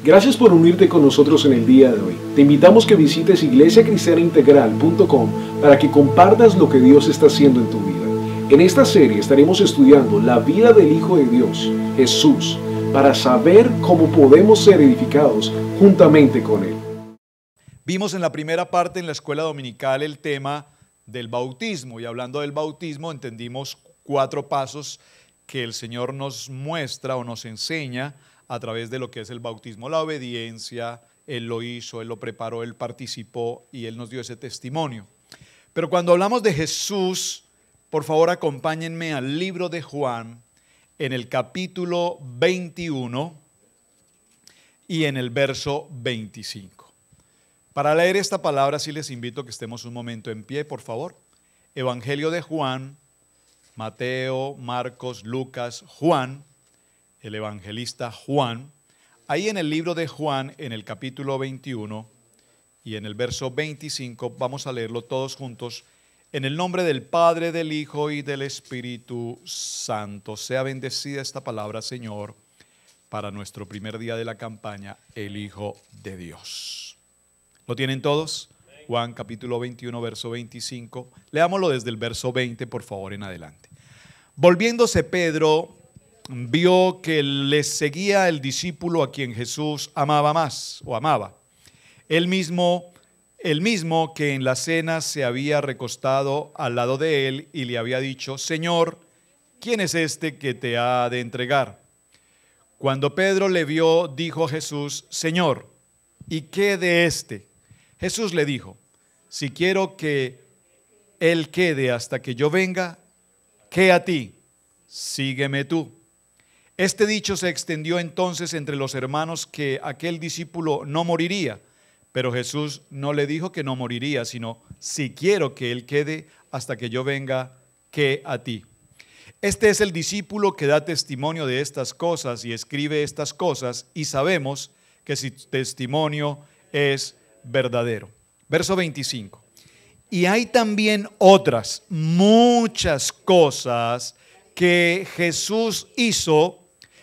Gracias por unirte con nosotros en el día de hoy. Te invitamos que visites iglesiacristianaintegral.com para que compartas lo que Dios está haciendo en tu vida. En esta serie estaremos estudiando la vida del Hijo de Dios, Jesús, para saber cómo podemos ser edificados juntamente con Él. Vimos en la primera parte en la escuela dominical el tema del bautismo, y hablando del bautismo entendimos 4 pasos que el Señor nos muestra o nos enseña a través de lo que es el bautismo. La obediencia, Él lo hizo, Él lo preparó, Él participó y Él nos dio ese testimonio. Pero cuando hablamos de Jesús, por favor acompáñenme al libro de Juan en el capítulo 21 y en el verso 25. Para leer esta palabra sí les invito a que estemos un momento en pie, por favor. Evangelio de Juan, Mateo, Marcos, Lucas, Juan, el evangelista Juan. Ahí en el libro de Juan, en el capítulo 21 y en el verso 25, vamos a leerlo todos juntos. En el nombre del Padre, del Hijo y del Espíritu Santo. Sea bendecida esta palabra, Señor, para nuestro primer día de la campaña, el Hijo de Dios. ¿Lo tienen todos? Juan capítulo 21, verso 25. Leámoslo desde el verso 20, por favor, en adelante. Volviéndose Pedro, vio que le seguía el discípulo a quien Jesús amaba más, o amaba. El mismo que en la cena se había recostado al lado de él y le había dicho: Señor, ¿quién es este que te ha de entregar? Cuando Pedro le vio, dijo a Jesús: Señor, ¿y qué de este? Jesús le dijo: si quiero que él quede hasta que yo venga, ¿qué a ti? Sígueme tú. Este dicho se extendió entonces entre los hermanos que aquel discípulo no moriría. Pero Jesús no le dijo que no moriría, sino: si quiero que él quede hasta que yo venga, ¿qué a ti? Este es el discípulo que da testimonio de estas cosas y escribe estas cosas, y sabemos que su testimonio es verdadero. Verso 25. Y hay también otras muchas cosas que Jesús hizo,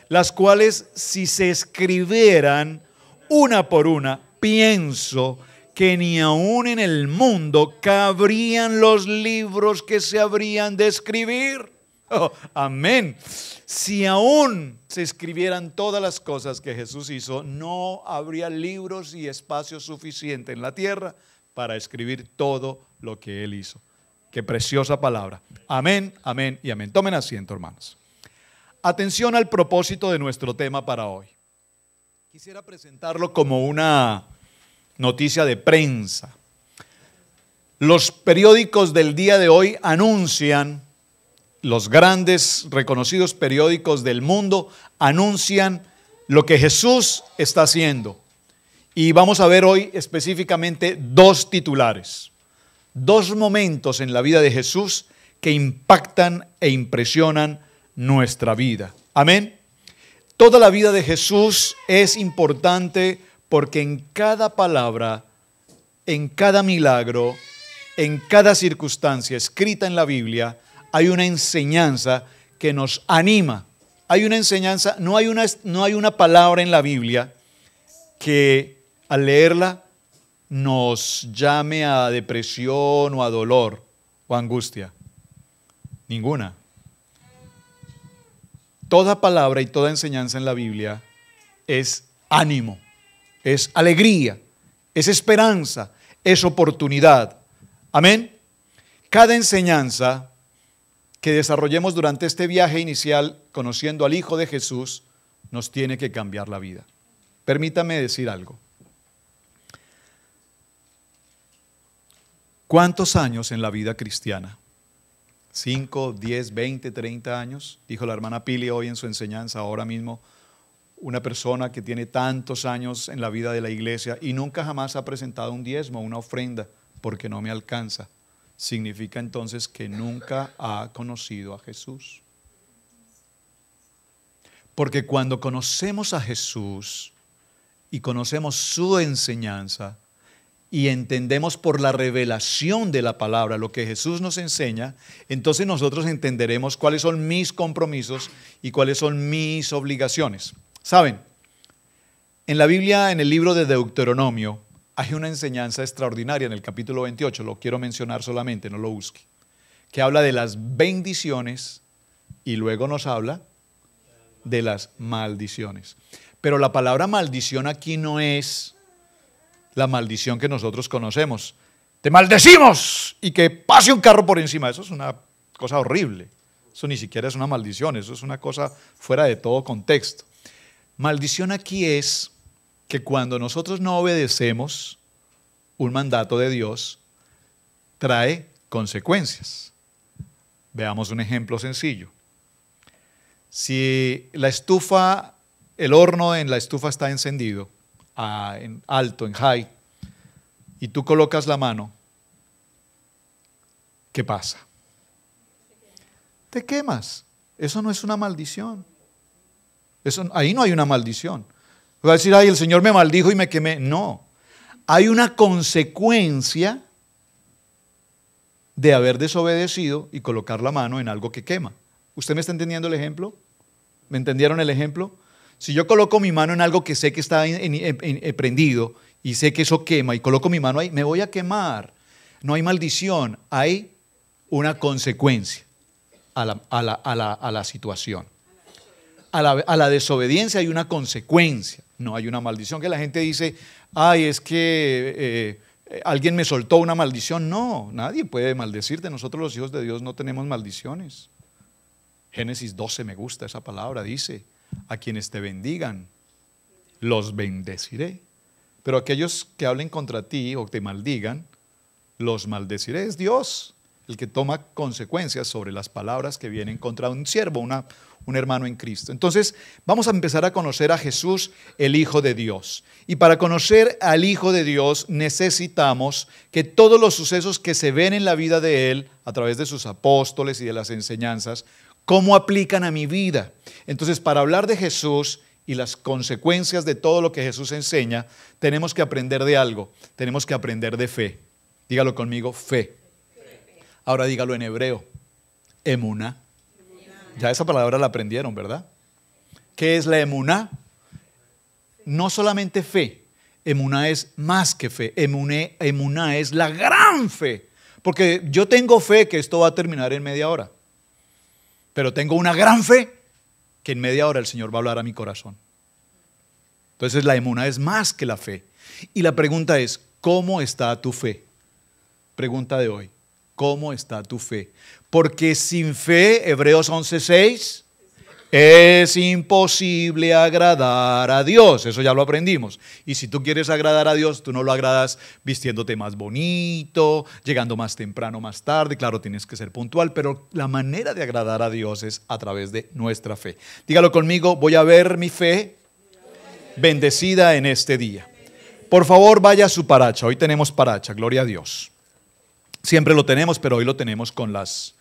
las cuales si se escribieran una por una, pienso que ni aún en el mundo cabrían los libros que se habrían de escribir. Oh, amén. Si aún se escribieran todas las cosas que Jesús hizo, no habría libros y espacio suficiente en la tierra para escribir todo lo que Él hizo. Qué preciosa palabra. Amén, amén y amén. Tomen asiento, hermanos. Atención al propósito de nuestro tema para hoy. Quisiera presentarlo como una noticia de prensa. Los periódicos del día de hoy anuncian, los grandes reconocidos periódicos del mundo anuncian lo que Jesús está haciendo. Y vamos a ver hoy específicamente 2 titulares, 2 momentos en la vida de Jesús que impactan e impresionan nuestra vida. Amén. Toda la vida de Jesús es importante porque en cada palabra, en cada milagro, en cada circunstancia escrita en la Biblia, hay una enseñanza que nos anima. Hay una enseñanza, no hay una palabra en la Biblia que al leerla nos llame a depresión o a dolor o a angustia. Ninguna. Toda palabra y toda enseñanza en la Biblia es ánimo, es alegría, es esperanza, es oportunidad. Amén. Cada enseñanza que desarrollemos durante este viaje inicial, conociendo al Hijo de Jesús, nos tiene que cambiar la vida. Permítame decir algo. ¿Cuántos años en la vida cristiana? 5, 10, 20, 30 años, dijo la hermana Pili hoy en su enseñanza. Ahora mismo, una persona que tiene tantos años en la vida de la iglesia y nunca jamás ha presentado un diezmo, una ofrenda, porque no me alcanza, significa entonces que nunca ha conocido a Jesús. Porque cuando conocemos a Jesús y conocemos su enseñanza, y entendemos por la revelación de la palabra lo que Jesús nos enseña, entonces nosotros entenderemos cuáles son mis compromisos y cuáles son mis obligaciones. ¿Saben? En la Biblia, en el libro de Deuteronomio, hay una enseñanza extraordinaria en el capítulo 28, lo quiero mencionar solamente, no lo busque, que habla de las bendiciones y luego nos habla de las maldiciones. Pero la palabra maldición aquí no es la maldición que nosotros conocemos. Te maldecimos y que pase un carro por encima. Eso es una cosa horrible. Eso ni siquiera es una maldición, eso es una cosa fuera de todo contexto. Maldición aquí es que cuando nosotros no obedecemos un mandato de Dios, trae consecuencias. Veamos un ejemplo sencillo. Si la estufa, el horno en la estufa está encendido, en alto, en high, y tú colocas la mano, ¿qué pasa? Te quemas. Eso no es una maldición. Ahí no hay una maldición. Va a decir, ay, el Señor me maldijo y me quemé. No. Hay una consecuencia de haber desobedecido y colocar la mano en algo que quema. ¿Usted me está entendiendo el ejemplo? ¿Me entendieron el ejemplo? Si yo coloco mi mano en algo que sé que está prendido y sé que eso quema y coloco mi mano ahí, me voy a quemar. No hay maldición, hay una consecuencia a la situación. A la desobediencia hay una consecuencia, no hay una maldición. Que la gente dice, ay, es que alguien me soltó una maldición. No, nadie puede maldecirte. Nosotros los hijos de Dios no tenemos maldiciones. Génesis 12, me gusta esa palabra, dice, a quienes te bendigan, los bendeciré. Pero aquellos que hablen contra ti o te maldigan, los maldeciré. Es Dios el que toma consecuencias sobre las palabras que vienen contra un siervo, un hermano en Cristo. Entonces, vamos a empezar a conocer a Jesús, el Hijo de Dios. Y para conocer al Hijo de Dios necesitamos que todos los sucesos que se ven en la vida de Él, a través de sus apóstoles y de las enseñanzas, ¿cómo aplican a mi vida? Entonces, para hablar de Jesús y las consecuencias de todo lo que Jesús enseña, tenemos que aprender de algo, tenemos que aprender de fe. Dígalo conmigo, fe. Ahora dígalo en hebreo, emuná. Ya esa palabra la aprendieron, ¿verdad? ¿Qué es la emuná? No solamente fe, emuná es más que fe, emuná es la gran fe. Porque yo tengo fe que esto va a terminar en media hora, pero tengo una gran fe que en media hora el Señor va a hablar a mi corazón. Entonces la emuná es más que la fe. Y la pregunta es, ¿cómo está tu fe? Pregunta de hoy. ¿Cómo está tu fe? Porque sin fe, Hebreos 11:6, es imposible agradar a Dios. Eso ya lo aprendimos. Y si tú quieres agradar a Dios, tú no lo agradas vistiéndote más bonito, llegando más temprano, más tarde. Claro, tienes que ser puntual, pero la manera de agradar a Dios es a través de nuestra fe. Dígalo conmigo, voy a ver mi fe bendecida en este día. Por favor, vaya a su paracha. Hoy tenemos paracha, gloria a Dios. Siempre lo tenemos, pero hoy lo tenemos con las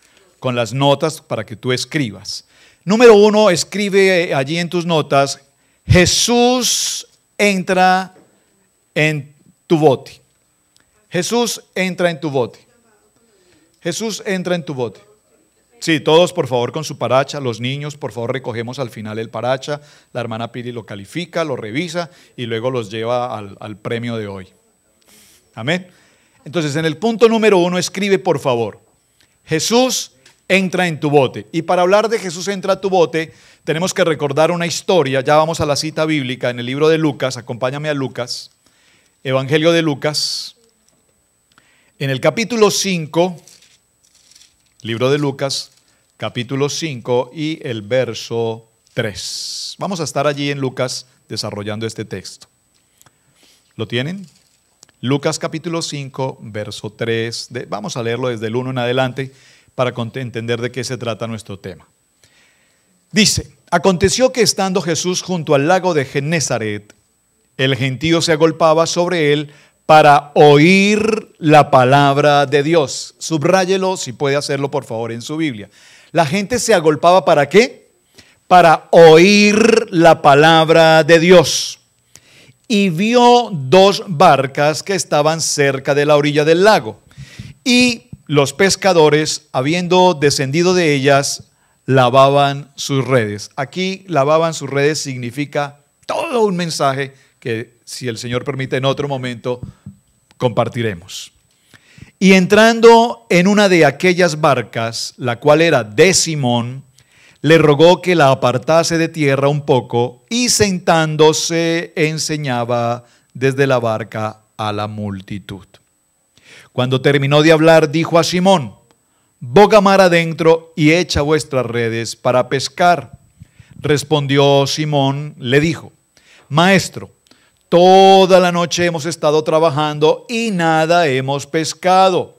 notas para que tú escribas. Número 1, escribe allí en tus notas, Jesús entra en tu bote. Jesús entra en tu bote. Jesús entra en tu bote. Sí, todos por favor con su paracha, los niños por favor recogemos al final el paracha, la hermana Piri lo califica, lo revisa y luego los lleva al premio de hoy. Amén. Entonces, en el punto número 1, escribe por favor, Jesús entra en tu bote. Y para hablar de Jesús entra a tu bote, tenemos que recordar una historia. Ya vamos a la cita bíblica en el libro de Lucas. Acompáñame a Lucas, Evangelio de Lucas. En el capítulo 5, libro de Lucas, capítulo 5 y el verso 3. Vamos a estar allí en Lucas desarrollando este texto. ¿Lo tienen? Lucas capítulo 5, verso 3, vamos a leerlo desde el 1 en adelante para entender de qué se trata nuestro tema. Dice, aconteció que estando Jesús junto al lago de Genezaret, el gentío se agolpaba sobre él para oír la palabra de Dios. Subráyelo si puede hacerlo por favor en su Biblia. La gente se agolpaba ¿para qué? Para oír la palabra de Dios. Y vio 2 barcas que estaban cerca de la orilla del lago. Y los pescadores, habiendo descendido de ellas, lavaban sus redes. Aquí lavaban sus redes significa todo un mensaje que si el Señor permite en otro momento compartiremos. Y entrando en una de aquellas barcas, la cual era de Simón, le rogó que la apartase de tierra un poco y sentándose enseñaba desde la barca a la multitud. Cuando terminó de hablar, dijo a Simón: boga mar adentro y echa vuestras redes para pescar. Respondió Simón, le dijo: Maestro, toda la noche hemos estado trabajando y nada hemos pescado,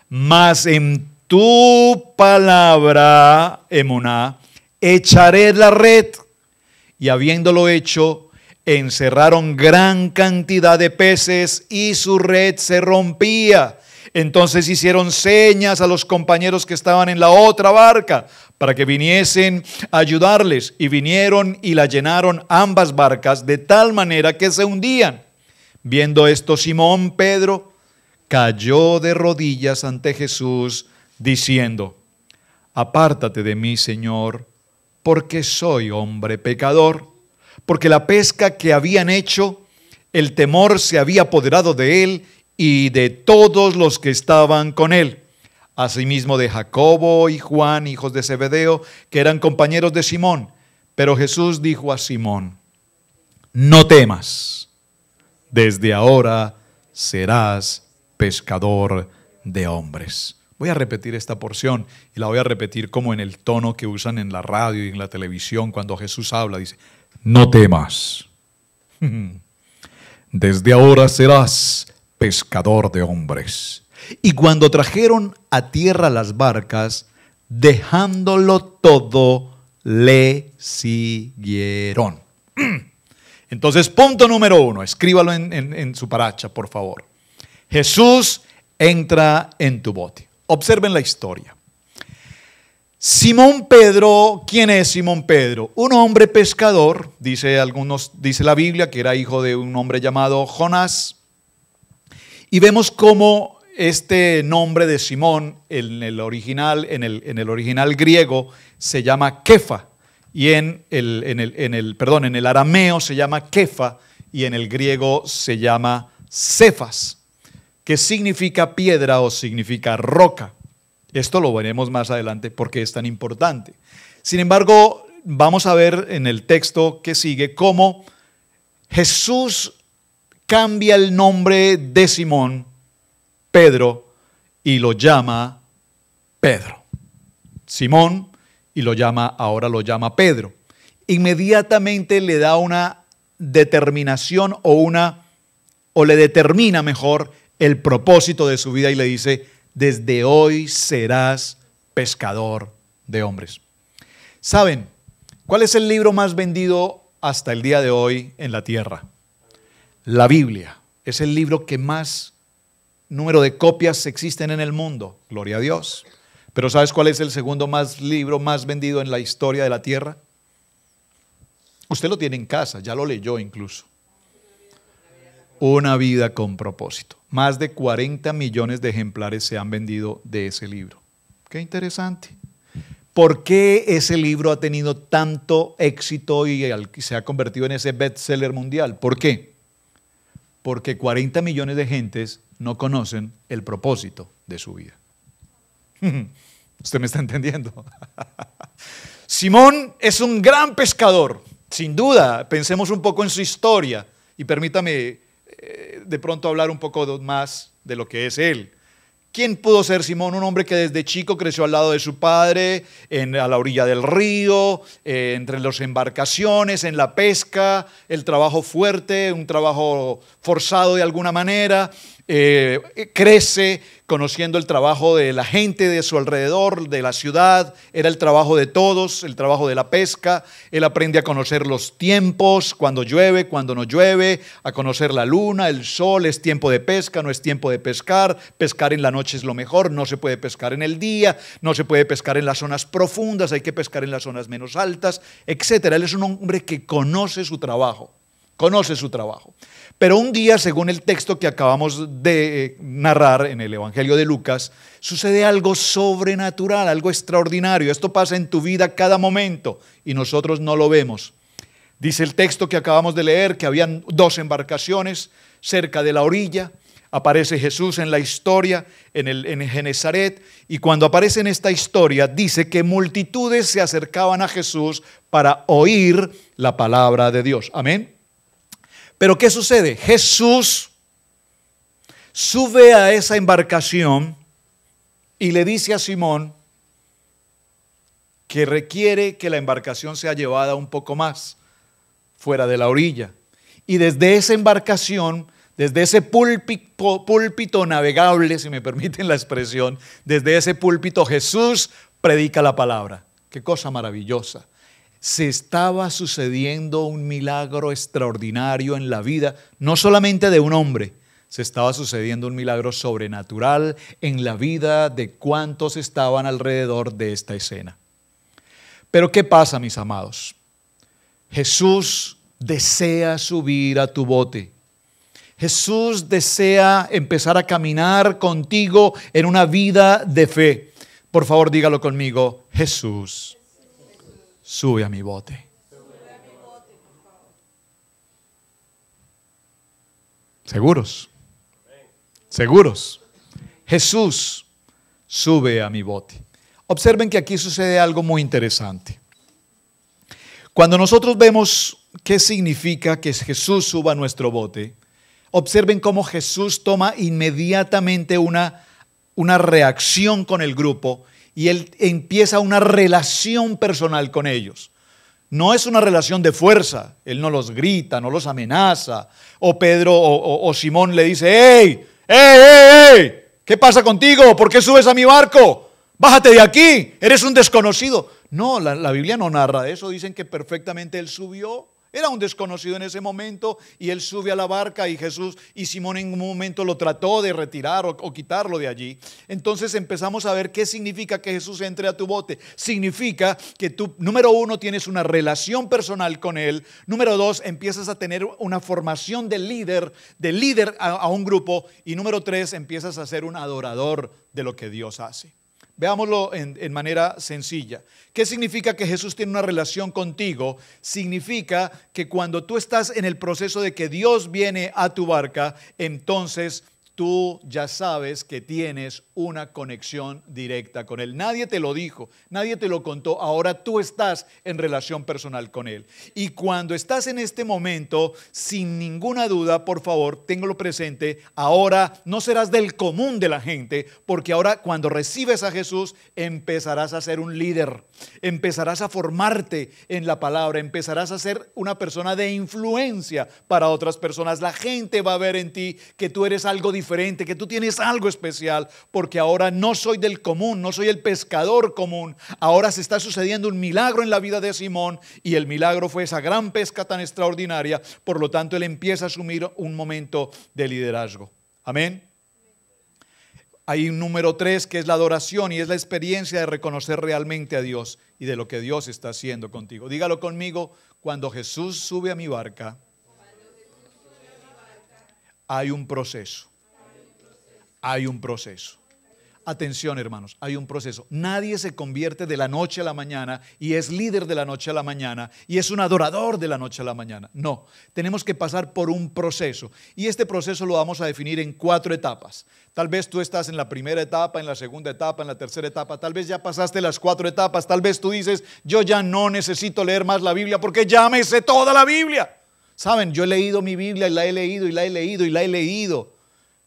mas en tu palabra, emuná, echaré la red. Y habiéndolo hecho, encerraron gran cantidad de peces y su red se rompía. Entonces hicieron señas a los compañeros que estaban en la otra barca para que viniesen a ayudarles, y vinieron y la llenaron ambas barcas de tal manera que se hundían. Viendo esto, Simón Pedro cayó de rodillas ante Jesús diciendo: apártate de mí, Señor, porque soy hombre pecador. Porque la pesca que habían hecho, el temor se había apoderado de él y de todos los que estaban con él. Asimismo de Jacobo y Juan, hijos de Zebedeo, que eran compañeros de Simón. Pero Jesús dijo a Simón: no temas, desde ahora serás pescador de hombres. Voy a repetir esta porción y la voy a repetir como en el tono que usan en la radio y en la televisión cuando Jesús habla. Dice: no temas, desde ahora serás pescador de hombres. Y cuando trajeron a tierra las barcas, dejándolo todo, le siguieron. Entonces, punto número 1, escríbalo en su paracha, por favor. Jesús entra en tu bote. Observen la historia. Simón Pedro, ¿quién es Simón Pedro? Un hombre pescador, dice la Biblia, que era hijo de un hombre llamado Jonás. Y vemos cómo este nombre de Simón en el original griego se llama Kefa, y en el arameo se llama Kefa, y en el griego se llama Cefas, que significa piedra o significa roca. Esto lo veremos más adelante porque es tan importante. Sin embargo, vamos a ver en el texto que sigue cómo Jesús cambia el nombre de Simón, Pedro, y lo llama Pedro. Simón, y ahora lo llama Pedro. Inmediatamente le da una determinación o le determina mejor el propósito de su vida y le dice: desde hoy serás pescador de hombres. ¿Saben cuál es el libro más vendido hasta el día de hoy en la tierra? La Biblia. Es el libro que más número de copias existen en el mundo. Gloria a Dios. Pero ¿sabes cuál es el segundo libro más vendido en la historia de la tierra? Usted lo tiene en casa, ya lo leyó incluso. Una vida con propósito. Más de 40 millones de ejemplares se han vendido de ese libro. Qué interesante. ¿Por qué ese libro ha tenido tanto éxito y se ha convertido en ese bestseller mundial? ¿Por qué? Porque 40 millones de gentes no conocen el propósito de su vida. ¿Usted me está entendiendo? Simón es un gran pescador, sin duda. Pensemos un poco en su historia y permítame de pronto hablar un poco más de lo que es él. ¿Quién pudo ser Simón? Un hombre que desde chico creció al lado de su padre, a la orilla del río, entre las embarcaciones, en la pesca, el trabajo fuerte, un trabajo forzado de alguna manera. Crece conociendo el trabajo de la gente de su alrededor, de la ciudad. Era el trabajo de todos, el trabajo de la pesca. Él aprende a conocer los tiempos, cuando llueve, cuando no llueve, a conocer la luna, el sol, es tiempo de pesca, no es tiempo de pescar. Pescar en la noche es lo mejor, no se puede pescar en el día, no se puede pescar en las zonas profundas, hay que pescar en las zonas menos altas, etc. Él es un hombre que conoce su trabajo. Pero un día, según el texto que acabamos de narrar en el Evangelio de Lucas, sucede algo sobrenatural, algo extraordinario. Esto pasa en tu vida cada momento y nosotros no lo vemos. Dice el texto que acabamos de leer que habían 2 embarcaciones cerca de la orilla. Aparece Jesús en la historia, en Genesaret, y cuando aparece en esta historia dice que multitudes se acercaban a Jesús para oír la palabra de Dios. Amén. Pero ¿qué sucede? Jesús sube a esa embarcación y le dice a Simón que requiere que la embarcación sea llevada un poco más fuera de la orilla. Y desde esa embarcación, desde ese púlpito navegable, si me permiten la expresión, desde ese púlpito Jesús predica la palabra. Qué cosa maravillosa. Se estaba sucediendo un milagro extraordinario en la vida, no solamente de un hombre, se estaba sucediendo un milagro sobrenatural en la vida de cuantos estaban alrededor de esta escena. Pero ¿qué pasa, mis amados? Jesús desea subir a tu bote. Jesús desea empezar a caminar contigo en una vida de fe. Por favor, dígalo conmigo. Jesús, sube a mi bote. ¿Seguros? ¿Seguros? Jesús, sube a mi bote. Observen que aquí sucede algo muy interesante. Cuando nosotros vemos qué significa que Jesús suba a nuestro bote, observen cómo Jesús toma inmediatamente una reacción con el grupo y Él empieza una relación personal con ellos. No es una relación de fuerza, Él no los grita, no los amenaza, o Pedro o Simón le dice, ¡Ey! ¡Ey, ey, ey! ¿Qué pasa contigo? ¿Por qué subes a mi barco? Bájate de aquí, eres un desconocido. No, la Biblia no narra eso, dicen que perfectamente Él subió. Era un desconocido en ese momento y él sube a la barca y Jesús y Simón en un momento lo trató de retirar o quitarlo de allí. Entonces empezamos a ver qué significa que Jesús entre a tu bote. Significa que tú, número 1, tienes una relación personal con Él. Número 2, empiezas a tener una formación de líder a un grupo. Y número 3, empiezas a ser un adorador de lo que Dios hace. Veámoslo en manera sencilla. ¿Qué significa que Jesús tiene una relación contigo? Significa que cuando tú estás en el proceso de que Dios viene a tu barca, entonces tú ya sabes que tienes una conexión directa con Él. Nadie te lo dijo, nadie te lo contó, ahora tú estás en relación personal con Él. Y cuando estás en este momento, sin ninguna duda, por favor, téngalo presente, ahora no serás del común de la gente, porque ahora cuando recibes a Jesús, empezarás a ser un líder, empezarás a formarte en la palabra, empezarás a ser una persona de influencia para otras personas. La gente va a ver en ti que tú eres algo diferente, que tú tienes algo especial, porque ahora no soy del común, no soy el pescador común. Ahora se está sucediendo un milagro en la vida de Simón y el milagro fue esa gran pesca tan extraordinaria. Por lo tanto, él empieza a asumir un momento de liderazgo. Amén. Hay un número 3 que es la adoración y es la experiencia de reconocer realmente a Dios y de lo que Dios está haciendo contigo. Dígalo conmigo, cuando Jesús sube a mi barca, hay un proceso. Hay un proceso. Atención, hermanos, hay un proceso. Nadie se convierte de la noche a la mañana y es líder de la noche a la mañana y es un adorador de la noche a la mañana. No, tenemos que pasar por un proceso y este proceso lo vamos a definir en 4 etapas. Tal vez tú estás en la primera etapa, en la segunda etapa, en la tercera etapa, tal vez ya pasaste las 4 etapas, tal vez tú dices, yo ya no necesito leer más la Biblia porque ya me sé toda la Biblia. Saben, yo he leído mi Biblia y la he leído y la he leído y la he leído.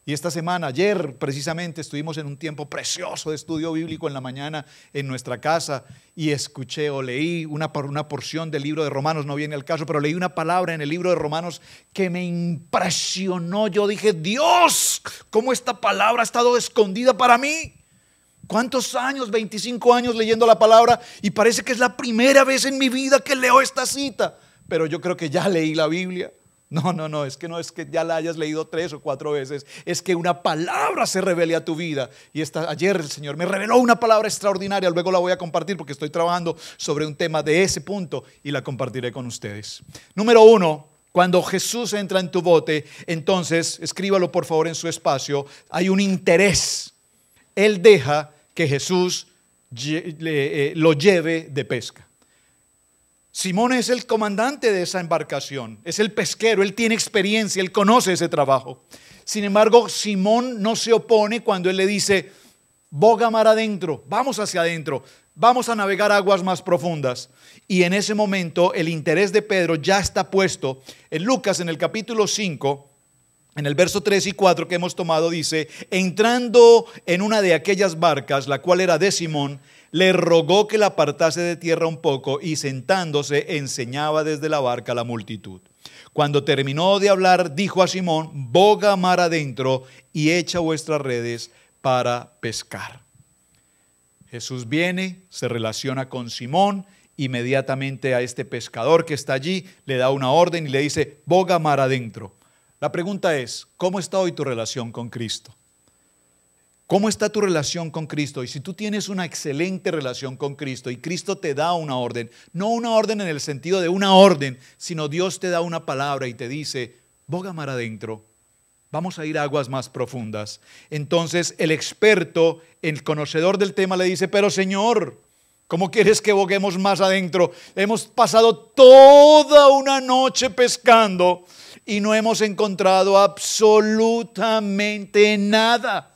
Y esta semana, ayer precisamente, estuvimos en un tiempo precioso de estudio bíblico en la mañana en nuestra casa y escuché o leí una porción del libro de Romanos, no viene al caso, pero leí una palabra en el libro de Romanos que me impresionó. Yo dije, Dios, ¿cómo esta palabra ha estado escondida para mí? ¿Cuántos años? 25 años leyendo la palabra y parece que es la primera vez en mi vida que leo esta cita, pero yo creo que ya leí la Biblia. No es que ya la hayas leído 3 o 4 veces, es que una palabra se revele a tu vida. Y ayer el Señor me reveló una palabra extraordinaria, luego la voy a compartir porque estoy trabajando sobre un tema de ese punto y la compartiré con ustedes. Número 1, cuando Jesús entra en tu bote, entonces, escríbalo por favor en su espacio, hay un interés. Él deja que Jesús lo lleve de pesca. Simón es el comandante de esa embarcación, es el pesquero, él tiene experiencia, él conoce ese trabajo. Sin embargo, Simón no se opone cuando él le dice, boga mar adentro, vamos hacia adentro, vamos a navegar aguas más profundas. Y en ese momento el interés de Pedro ya está puesto. En Lucas, en el capítulo 5, en el verso 3 y 4 que hemos tomado, dice, entrando en una de aquellas barcas, la cual era de Simón, le rogó que la apartase de tierra un poco y sentándose enseñaba desde la barca a la multitud. Cuando terminó de hablar, dijo a Simón, boga mar adentro y echa vuestras redes para pescar. Jesús viene, se relaciona con Simón, inmediatamente a este pescador que está allí, le da una orden y le dice, boga mar adentro. La pregunta es, ¿cómo está hoy tu relación con Cristo? ¿Cómo está tu relación con Cristo? Y si tú tienes una excelente relación con Cristo y Cristo te da una orden, no una orden en el sentido de una orden, sino Dios te da una palabra y te dice, boga mar adentro, vamos a ir a aguas más profundas. Entonces el experto, el conocedor del tema le dice, pero Señor, ¿cómo quieres que boguemos más adentro? Hemos pasado toda una noche pescando y no hemos encontrado absolutamente nada.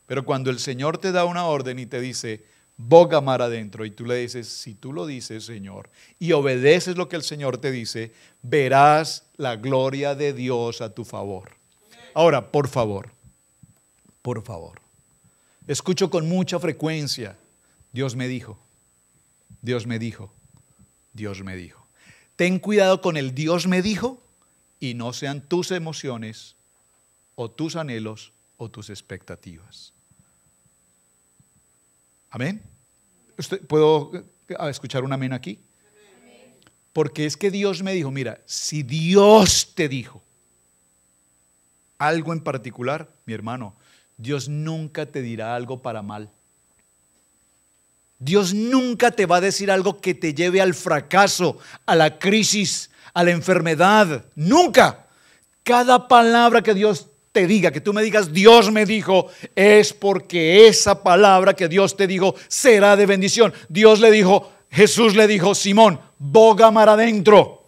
Pero cuando el Señor te da una orden y te dice, boga mar adentro, y tú le dices, si tú lo dices, Señor, y obedeces lo que el Señor te dice, verás la gloria de Dios a tu favor. Ahora, por favor, escucho con mucha frecuencia, Dios me dijo, Dios me dijo, Dios me dijo. Ten cuidado con el Dios me dijo y no sean tus emociones o tus anhelos o tus expectativas. ¿Amén? ¿Puedo escuchar un amén aquí? Porque es que Dios me dijo, mira, si Dios te dijo algo en particular, mi hermano, Dios nunca te dirá algo para mal. Dios nunca te va a decir algo que te lleve al fracaso, a la crisis, a la enfermedad. Nunca. Cada palabra que Dios te diga, que tú me digas, Dios me dijo, es porque esa palabra que Dios te dijo será de bendición. Dios le dijo, Jesús le dijo, Simón, boga mar adentro.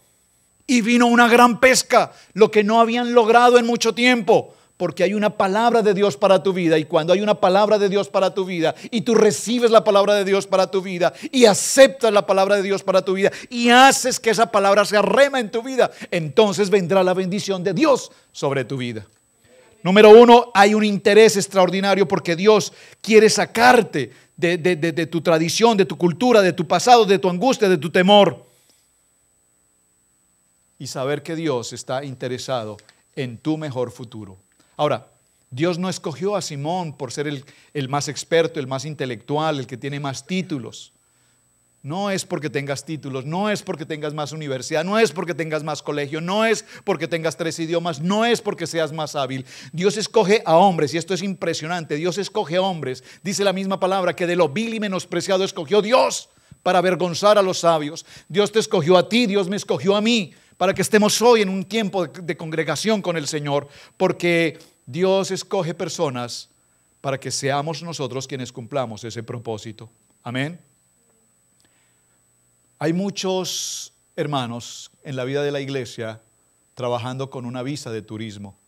Y vino una gran pesca, lo que no habían logrado en mucho tiempo, porque hay una palabra de Dios para tu vida. Y cuando hay una palabra de Dios para tu vida, y tú recibes la palabra de Dios para tu vida, y aceptas la palabra de Dios para tu vida, y haces que esa palabra se rema en tu vida, entonces vendrá la bendición de Dios sobre tu vida. Número uno, hay un interés extraordinario porque Dios quiere sacarte de tu tradición, de tu cultura, de tu pasado, de tu angustia, de tu temor. Y saber que Dios está interesado en tu mejor futuro. Ahora, Dios no escogió a Simón por ser el más experto, el más intelectual, el que tiene más títulos. No es porque tengas títulos, no es porque tengas más universidad, no es porque tengas más colegio, no es porque tengas 3 idiomas, no es porque seas más hábil. Dios escoge a hombres, y esto es impresionante, Dios escoge a hombres. Dice la misma palabra que de lo vil y menospreciado escogió Dios para avergonzar a los sabios. Dios te escogió a ti, Dios me escogió a mí, para que estemos hoy en un tiempo de congregación con el Señor, porque Dios escoge personas para que seamos nosotros quienes cumplamos ese propósito. Amén. Hay muchos hermanos en la vida de la iglesia trabajando con una visa de turismo.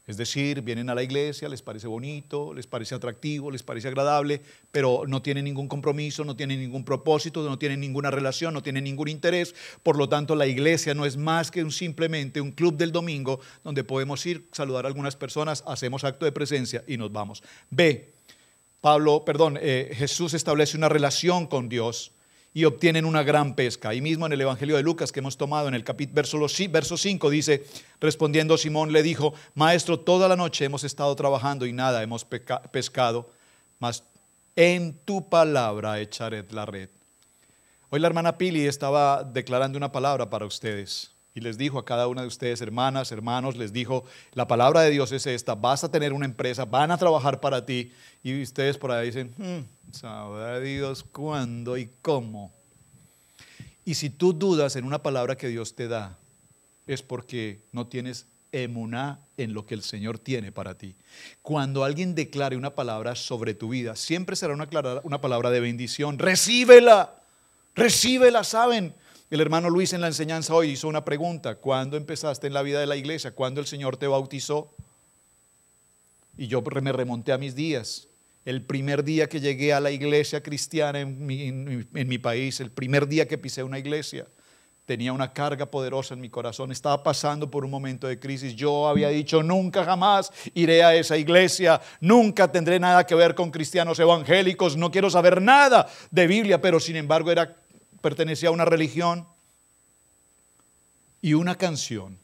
Es decir, vienen a la iglesia, les parece bonito, les parece atractivo, les parece agradable, pero no tienen ningún compromiso, no tienen ningún propósito, no tienen ninguna relación, no tienen ningún interés. Por lo tanto, la iglesia no es más que simplemente un club del domingo donde podemos ir, saludar a algunas personas, hacemos acto de presencia y nos vamos. Jesús establece una relación con Dios y obtienen una gran pesca. Ahí mismo en el Evangelio de Lucas que hemos tomado en el verso 5 dice, respondiendo Simón le dijo, Maestro, toda la noche hemos estado trabajando y nada hemos pescado, mas en tu palabra echaré la red. Hoy la hermana Pili estaba declarando una palabra para ustedes y les dijo a cada una de ustedes, hermanas, hermanos, les dijo, la palabra de Dios es esta, vas a tener una empresa, van a trabajar para ti, y ustedes por ahí dicen, sabrá Dios cuándo y cómo. Y si tú dudas en una palabra que Dios te da, es porque no tienes emuná en lo que el Señor tiene para ti. Cuando alguien declare una palabra sobre tu vida, siempre será una palabra de bendición. Recíbela, ¿saben? El hermano Luis en la enseñanza hoy hizo una pregunta: ¿cuándo empezaste en la vida de la iglesia? ¿Cuándo el Señor te bautizó? Y yo me remonté a mis días. El primer día que llegué a la iglesia cristiana en mi país, el primer día que pisé una iglesia, tenía una carga poderosa en mi corazón. Estaba pasando por un momento de crisis. Yo había dicho: nunca jamás iré a esa iglesia, nunca tendré nada que ver con cristianos evangélicos, no quiero saber nada de Biblia, pero sin embargo pertenecía a una religión. Y una canción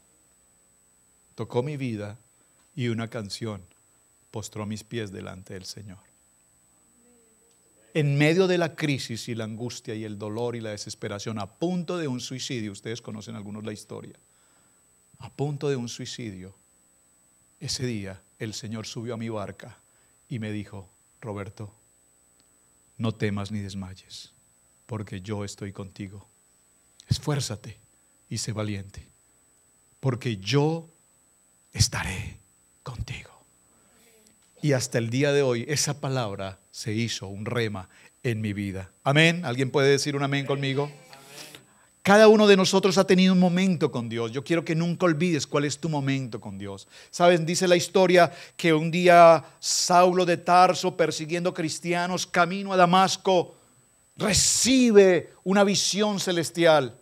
tocó mi vida, y una canción postró mis pies delante del Señor. En medio de la crisis y la angustia y el dolor y la desesperación, a punto de un suicidio, ustedes conocen algunos la historia, a punto de un suicidio, ese día el Señor subió a mi barca y me dijo: Roberto, no temas ni desmayes, porque yo estoy contigo. Esfuérzate y sé valiente, porque yo estaré contigo. Y hasta el día de hoy esa palabra se hizo un rema en mi vida. Amén. ¿Alguien puede decir un amén conmigo? Cada uno de nosotros ha tenido un momento con Dios. Yo quiero que nunca olvides cuál es tu momento con Dios. ¿Saben? Dice la historia que un día Saulo de Tarso, persiguiendo cristianos, camino a Damasco, recibe una visión celestial.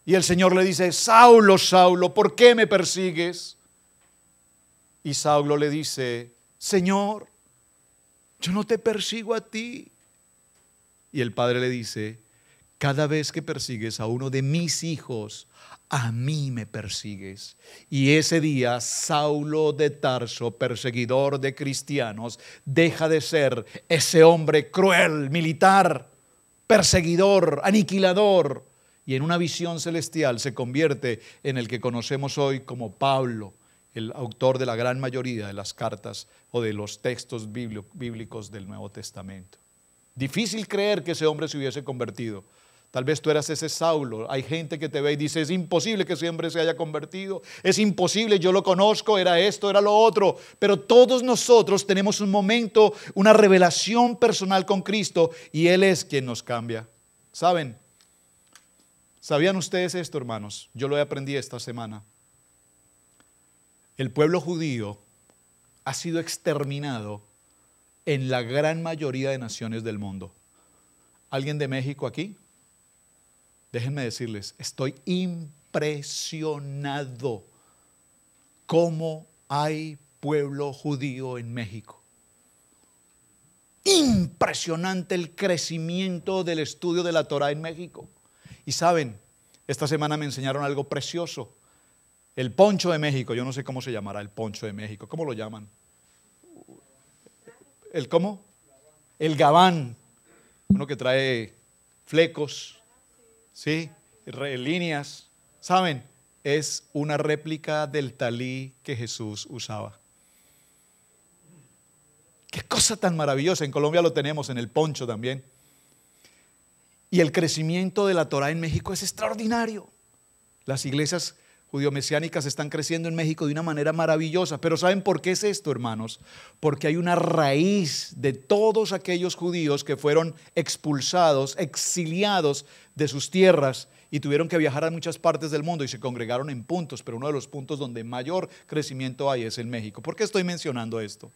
Y el Señor le dice: Saulo, Saulo, ¿por qué me persigues? Y Saulo le dice: Señor, yo no te persigo a ti. Y el Padre le dice: cada vez que persigues a uno de mis hijos, a mí me persigues. Y ese día Saulo de Tarso, perseguidor de cristianos, deja de ser ese hombre cruel, militar, perseguidor, aniquilador, y en una visión celestial se convierte en el que conocemos hoy como Pablo, el autor de la gran mayoría de las cartas o de los textos bíblicos del Nuevo Testamento. Difícil creer que ese hombre se hubiese convertido. Tal vez tú eras ese Saulo. Hay gente que te ve y dice: es imposible que ese hombre se haya convertido, es imposible, yo lo conozco, era esto, era lo otro. Pero todos nosotros tenemos un momento, una revelación personal con Cristo, y Él es quien nos cambia. ¿Saben? ¿Sabían ustedes esto, hermanos? Yo lo aprendí esta semana. El pueblo judío ha sido exterminado en la gran mayoría de naciones del mundo. ¿Alguien de México aquí? Déjenme decirles, estoy impresionado cómo hay pueblo judío en México. Impresionante el crecimiento del estudio de la Torah en México. Y saben, esta semana me enseñaron algo precioso. El poncho de México, yo no sé cómo se llamará el poncho de México. ¿Cómo lo llaman? ¿El cómo? El gabán. Uno que trae flecos, ¿sí? Líneas. ¿Saben? Es una réplica del talí que Jesús usaba. Qué cosa tan maravillosa. En Colombia lo tenemos, en el poncho también. Y el crecimiento de la Torah en México es extraordinario. Las iglesias judío-mesiánicas están creciendo en México de una manera maravillosa. Pero ¿saben por qué es esto, hermanos? Porque hay una raíz de todos aquellos judíos que fueron expulsados, exiliados de sus tierras y tuvieron que viajar a muchas partes del mundo y se congregaron en puntos. Pero uno de los puntos donde mayor crecimiento hay es en México. ¿Por qué estoy mencionando esto?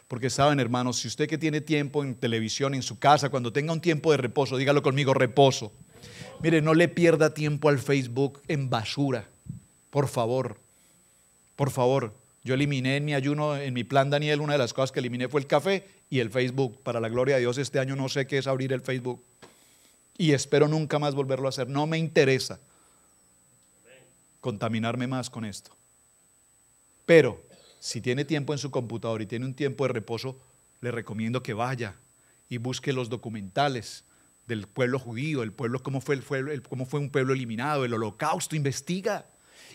Porque saben, hermanos, si usted que tiene tiempo en televisión, en su casa, cuando tenga un tiempo de reposo, dígalo conmigo: reposo. Mire, no le pierda tiempo al Facebook en basura. Por favor, por favor. Yo eliminé en mi ayuno, en mi plan Daniel, una de las cosas que eliminé fue el café y el Facebook. Para la gloria de Dios, este año no sé qué es abrir el Facebook. Y espero nunca más volverlo a hacer. No me interesa contaminarme más con esto. Pero si tiene tiempo en su computador y tiene un tiempo de reposo, le recomiendo que vaya y busque los documentales del pueblo judío, el pueblo, cómo fue un pueblo eliminado, el holocausto. Investiga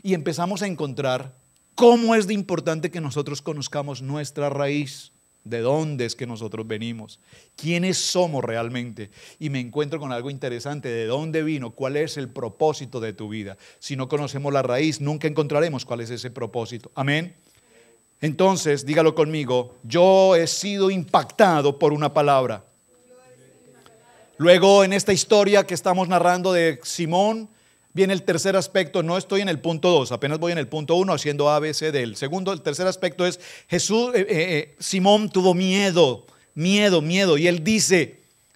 y empezamos a encontrar cómo es de importante que nosotros conozcamos nuestra raíz, de dónde es que nosotros venimos, quiénes somos realmente. Y me encuentro con algo interesante: de dónde vino, cuál es el propósito de tu vida. Si no conocemos la raíz, nunca encontraremos cuál es ese propósito. Amén. Entonces, dígalo conmigo: yo he sido impactado por una palabra. Luego, en esta historia que estamos narrando de Simón, viene el tercer aspecto. No estoy en el punto 2, apenas voy en el punto 1 haciendo ABC del segundo. El tercer aspecto es Simón tuvo miedo. Y él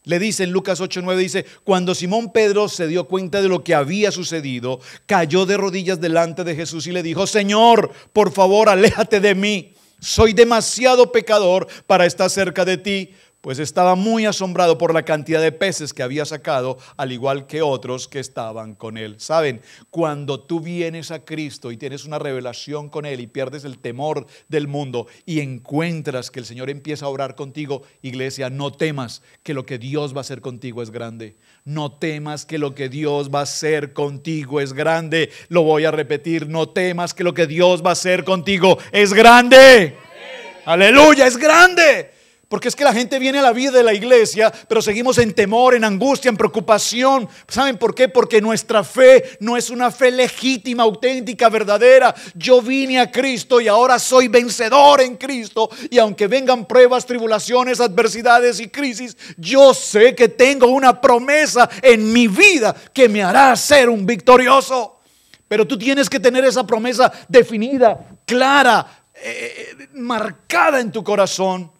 le dice en Lucas 8:9, dice: cuando Simón Pedro se dio cuenta de lo que había sucedido, cayó de rodillas delante de Jesús y le dijo: Señor, por favor, aléjate de mí. Soy demasiado pecador para estar cerca de ti. Pues estaba muy asombrado por la cantidad de peces que había sacado, al igual que otros que estaban con él. Saben, cuando tú vienes a Cristo y tienes una revelación con Él y pierdes el temor del mundo y encuentras que el Señor empieza a orar contigo, iglesia, no temas, que lo que Dios va a hacer contigo es grande. No temas, que lo que Dios va a hacer contigo es grande. Lo voy a repetir: no temas, que lo que Dios va a hacer contigo es grande. Aleluya, es grande. Porque es que la gente viene a la vida de la iglesia, pero seguimos en temor, en angustia, en preocupación. ¿Saben por qué? Porque nuestra fe no es una fe legítima, auténtica, verdadera. Yo vine a Cristo y ahora soy vencedor en Cristo. Y aunque vengan pruebas, tribulaciones, adversidades y crisis, yo sé que tengo una promesa en mi vida que me hará ser un victorioso. Pero tú tienes que tener esa promesa definida, clara, marcada en tu corazón.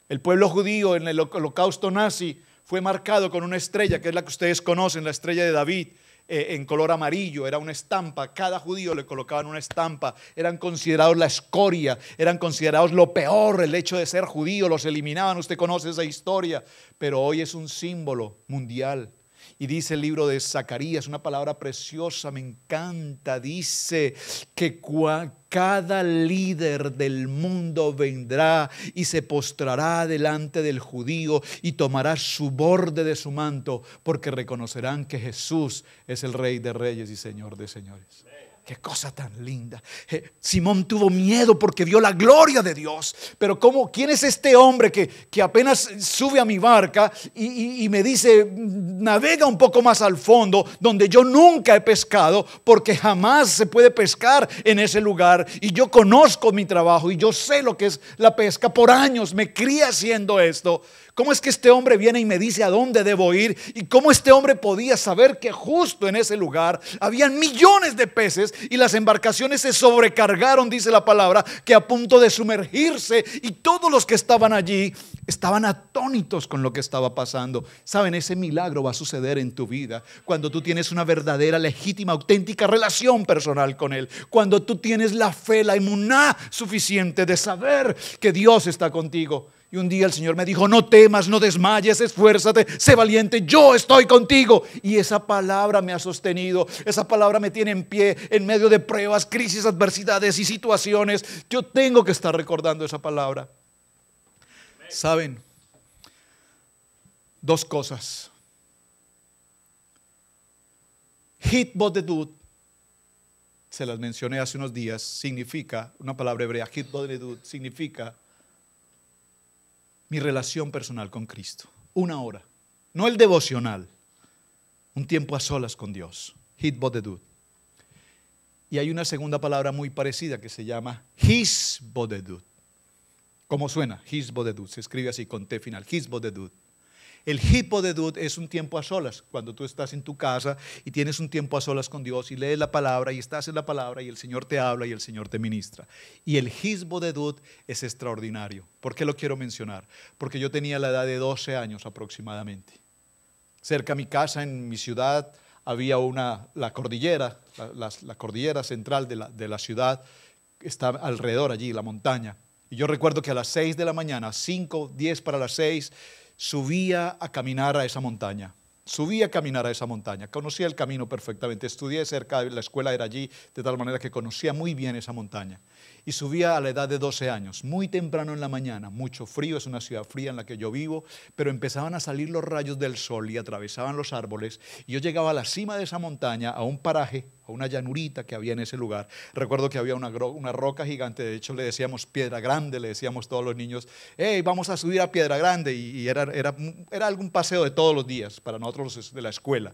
El pueblo judío en el holocausto nazi fue marcado con una estrella, que es la que ustedes conocen, la estrella de David, en color amarillo. Era una estampa. Cada judío le colocaban una estampa. Eran considerados la escoria, eran considerados lo peor. El hecho de ser judío, los eliminaban. Usted conoce esa historia, pero hoy es un símbolo mundial. Y dice el libro de Zacarías, una palabra preciosa, me encanta. Dice que cada líder del mundo vendrá y se postrará delante del judío y tomará su borde de su manto, porque reconocerán que Jesús es el Rey de Reyes y Señor de Señores. Qué cosa tan linda. Simón tuvo miedo porque vio la gloria de Dios. Pero ¿quién es este hombre que apenas sube a mi barca y me dice: navega un poco más al fondo, donde yo nunca he pescado, porque jamás se puede pescar en ese lugar? Y yo conozco mi trabajo y yo sé lo que es la pesca. Por años me crié haciendo esto. ¿Cómo es que este hombre viene y me dice a dónde debo ir? ¿Y cómo este hombre podía saber que justo en ese lugar habían millones de peces y las embarcaciones se sobrecargaron, dice la palabra, que a punto de sumergirse, y todos los que estaban allí estaban atónitos con lo que estaba pasando? Saben, ese milagro va a suceder en tu vida cuando tú tienes una verdadera, legítima, auténtica relación personal con Él. Cuando tú tienes la fe, la emuná suficiente de saber que Dios está contigo. Y un día el Señor me dijo: no temas, no desmayes, esfuérzate, sé valiente, yo estoy contigo. Y esa palabra me ha sostenido, esa palabra me tiene en pie en medio de pruebas, crisis, adversidades y situaciones. Yo tengo que estar recordando esa palabra. ¿Saben? Dos cosas. Hitbodedut, se las mencioné hace unos días, significa, una palabra hebrea, Hitbodedut significa mi relación personal con Cristo. Una hora, no el devocional, un tiempo a solas con Dios. Hitbodedut. Y hay una segunda palabra muy parecida que se llama Hisbodedut. ¿Cómo suena? Hisbodedut, se escribe así con T final, Hisbodedut. El Hitbodedut es un tiempo a solas, cuando tú estás en tu casa y tienes un tiempo a solas con Dios y lees la palabra y estás en la palabra y el Señor te habla y el Señor te ministra. Y el Hisbodedut es extraordinario. ¿Por qué lo quiero mencionar? Porque yo tenía la edad de 12 años aproximadamente. Cerca a mi casa, en mi ciudad, había la cordillera, la cordillera central de la ciudad, está alrededor allí, la montaña. Y yo recuerdo que a las 6 de la mañana, 5, 10 para las 6, subía a caminar a esa montaña. Conocía el camino perfectamente. Estudié cerca, la escuela era allí, de tal manera que conocía muy bien esa montaña. Y subía a la edad de 12 años, muy temprano en la mañana, mucho frío, es una ciudad fría en la que yo vivo, pero empezaban a salir los rayos del sol y atravesaban los árboles, y yo llegaba a la cima de esa montaña, a un paraje, a una llanurita que había en ese lugar. Recuerdo que había una roca gigante, de hecho le decíamos Piedra Grande, le decíamos todos los niños: hey, vamos a subir a Piedra Grande, y era algún paseo de todos los días para nosotros de la escuela.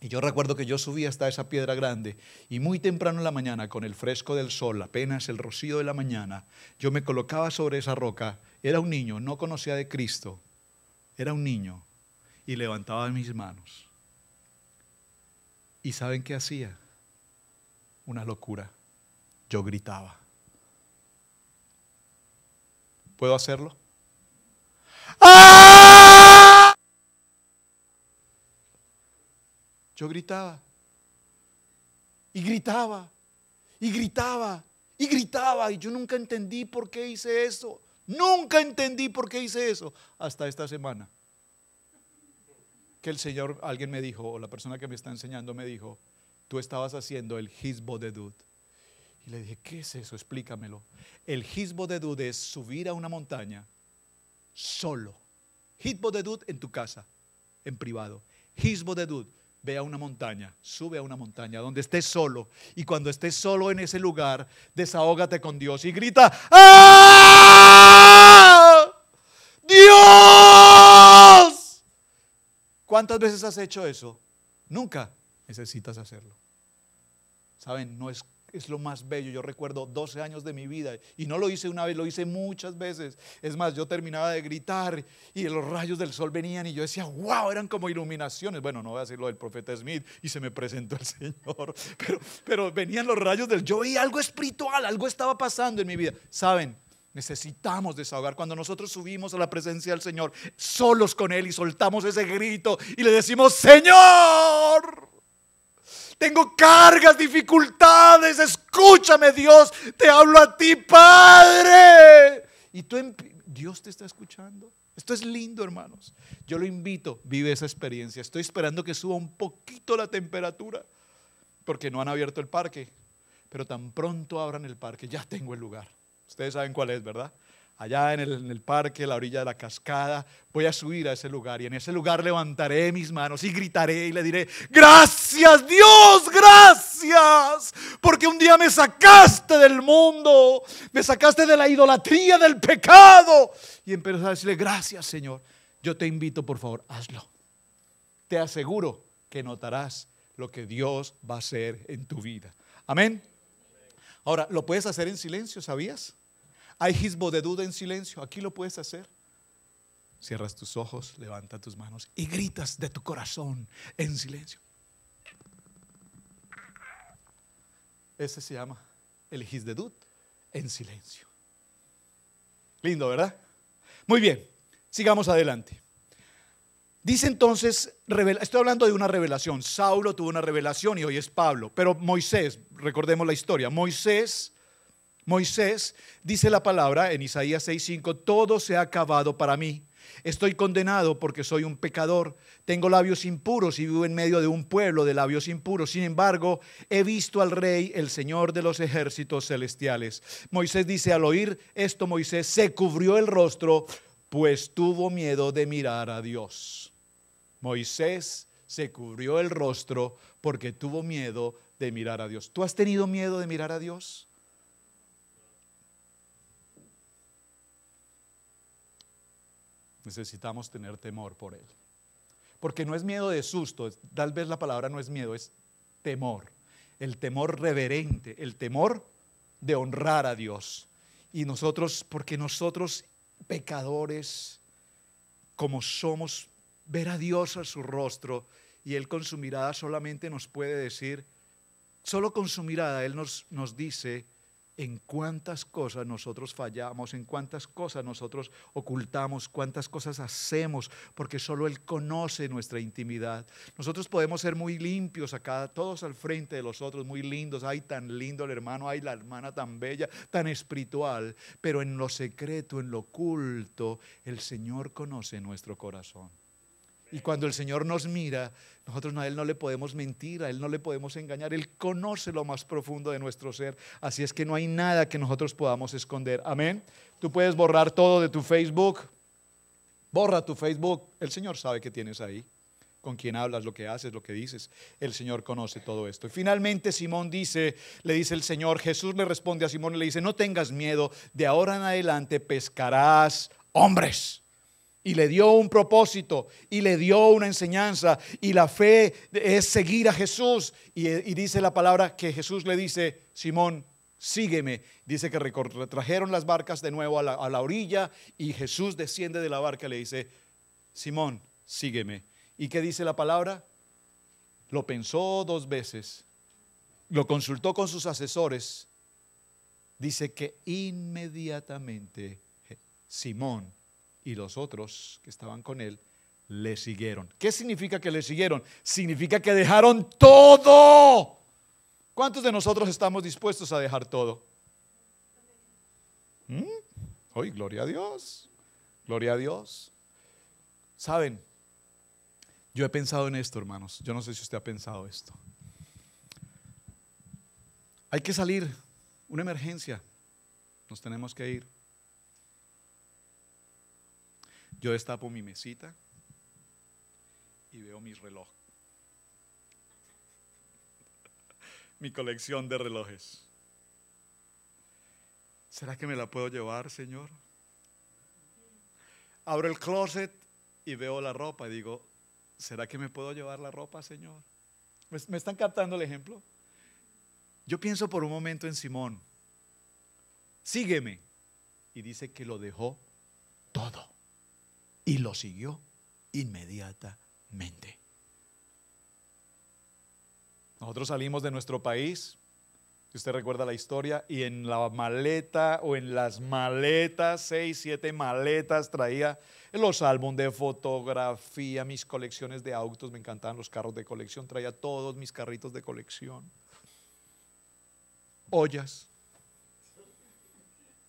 Y yo recuerdo que yo subí hasta esa Piedra Grande y muy temprano en la mañana, con el fresco del sol, apenas el rocío de la mañana, yo me colocaba sobre esa roca. Era un niño, no conocía de Cristo, era un niño. y levantaba mis manos. ¿Y saben qué hacía? Una locura. Yo gritaba. ¿Puedo hacerlo? ¡Ah! Yo gritaba. Y gritaba. Y gritaba. Y gritaba. Y yo nunca entendí por qué hice eso. Nunca entendí por qué hice eso. Hasta esta semana. Que el Señor, alguien me dijo, o la persona que me está enseñando me dijo, tú estabas haciendo el Hisbodedut. Y le dije, ¿qué es eso? Explícamelo. El Hisbodedut es subir a una montaña solo. Hisbodedut en tu casa, en privado. Hisbodedut, ve a una montaña, sube a una montaña donde estés solo. Y cuando estés solo en ese lugar, desahógate con Dios y grita, ¡ah! ¡Dios! ¿Cuántas veces has hecho eso? Nunca. Necesitas hacerlo. Saben, no es lo más bello. Yo recuerdo 12 años de mi vida y no lo hice una vez, lo hice muchas veces. Es más, yo terminaba de gritar y los rayos del sol venían y yo decía, wow, eran como iluminaciones. Bueno, no voy a decir lo del profeta Smith y se me presentó el Señor, pero venían los rayos yo veía algo espiritual, algo estaba pasando en mi vida. Saben, necesitamos desahogar. Cuando nosotros subimos a la presencia del Señor, solos con Él y soltamos ese grito y le decimos, Señor, tengo cargas, dificultades, escúchame Dios, te hablo a ti Padre. Y Dios te está escuchando. Esto es lindo, hermanos. Yo lo invito, vive esa experiencia. Estoy esperando que suba un poquito la temperatura, porque no han abierto el parque, pero tan pronto abran el parque, ya tengo el lugar. Ustedes saben cuál es, ¿verdad? Allá en el parque, a la orilla de la cascada, voy a subir a ese lugar y en ese lugar levantaré mis manos y gritaré y le diré, gracias Dios, gracias, porque un día me sacaste del mundo, me sacaste de la idolatría, del pecado. Y empecé a decirle, gracias Señor. Yo te invito, por favor, hazlo. Te aseguro que notarás lo que Dios va a hacer en tu vida. Amén. Ahora, lo puedes hacer en silencio, ¿sabías? Hay Hisbodedut en silencio, aquí lo puedes hacer. Cierras tus ojos, levanta tus manos y gritas de tu corazón en silencio. Ese se llama el Hisbodedut en silencio. Lindo, ¿verdad? Muy bien, sigamos adelante. Dice entonces, estoy hablando de una revelación. Saulo tuvo una revelación y hoy es Pablo. Pero Moisés, recordemos la historia. Moisés, dice la palabra en Isaías 6:5, todo se ha acabado para mí. Estoy condenado porque soy un pecador. Tengo labios impuros y vivo en medio de un pueblo de labios impuros. Sin embargo, he visto al Rey, el Señor de los ejércitos celestiales. Moisés dice, al oír esto, Moisés se cubrió el rostro, pues tuvo miedo de mirar a Dios. Moisés se cubrió el rostro porque tuvo miedo de mirar a Dios. ¿Tú has tenido miedo de mirar a Dios? Necesitamos tener temor por Él. Porque no es miedo de susto, tal vez la palabra no es miedo, es temor. El temor reverente, el temor de honrar a Dios. Y nosotros, porque nosotros pecadores, como somos, ver a Dios a su rostro y Él con su mirada solamente nos puede decir, solo con su mirada Él nos dice en cuántas cosas nosotros fallamos, en cuántas cosas nosotros ocultamos, cuántas cosas hacemos, porque solo Él conoce nuestra intimidad. Nosotros podemos ser muy limpios acá, todos al frente de los otros, muy lindos, ay tan lindo el hermano, ay la hermana tan bella, tan espiritual, pero en lo secreto, en lo oculto, el Señor conoce nuestro corazón. Y cuando el Señor nos mira, nosotros a Él no le podemos mentir, a Él no le podemos engañar. Él conoce lo más profundo de nuestro ser. Así es que no hay nada que nosotros podamos esconder. Amén. Tú puedes borrar todo de tu Facebook. Borra tu Facebook. El Señor sabe que tienes ahí. Con quién hablas, lo que haces, lo que dices. El Señor conoce todo esto. Y finalmente Simón le dice el Señor, Jesús le responde a Simón y le dice, no tengas miedo, de ahora en adelante pescarás hombres. Y le dio un propósito y le dio una enseñanza, y la fe es seguir a Jesús. Y dice la palabra que Jesús le dice, Simón, sígueme. Dice que trajeron las barcas de nuevo a la orilla y Jesús desciende de la barca y le dice, Simón, sígueme. ¿Y qué dice la palabra? Lo pensó 2 veces, lo consultó con sus asesores. Dice que inmediatamente Simón y los otros que estaban con él le siguieron. ¿Qué significa que le siguieron? Significa que dejaron todo. ¿Cuántos de nosotros estamos dispuestos a dejar todo? Hoy, gloria a Dios, gloria a Dios. ¿Saben? Yo he pensado en esto, hermanos. Yo no sé si usted ha pensado esto. Hay que salir, una emergencia. Nos tenemos que ir. Yo destapo mi mesita y veo mi reloj. Mi colección de relojes. ¿Será que me la puedo llevar, Señor? Abro el closet y veo la ropa y digo, ¿será que me puedo llevar la ropa, Señor? ¿Me están captando el ejemplo? Yo pienso por un momento en Simón. Sígueme. Y dice que lo dejó todo. Y lo siguió inmediatamente. Nosotros salimos de nuestro país, si usted recuerda la historia, y en la maleta o en las maletas, 6, 7 maletas traía los álbumes de fotografía, mis colecciones de autos, me encantaban los carros de colección, traía todos mis carritos de colección, ollas,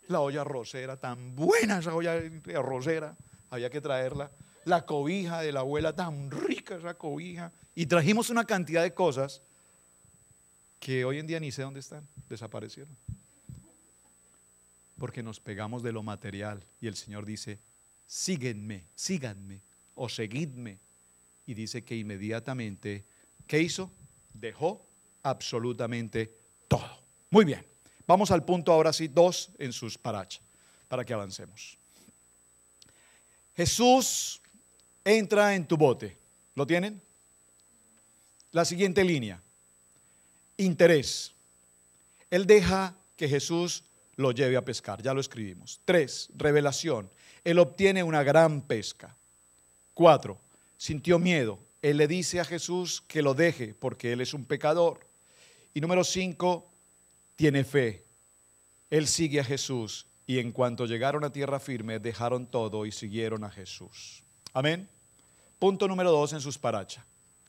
la olla arrocera, tan buena esa olla arrocera, había que traerla, la cobija de la abuela, tan rica esa cobija, y trajimos una cantidad de cosas que hoy en día ni sé dónde están, desaparecieron. Porque nos pegamos de lo material y el Señor dice, síganme o seguidme. Y dice que inmediatamente, ¿qué hizo? Dejó absolutamente todo. Muy bien, vamos al punto ahora sí, 2 en sus parachas, para que avancemos. Jesús entra en tu bote, ¿lo tienen? La siguiente línea. Interés. Él deja que Jesús lo lleve a pescar, ya lo escribimos. 3, revelación. Él obtiene una gran pesca. 4, sintió miedo. Él le dice a Jesús que lo deje porque él es un pecador. Y número 5, tiene fe. Él sigue a Jesús y en cuanto llegaron a tierra firme dejaron todo y siguieron a Jesús. Amén. Punto número 2 en sus parachas.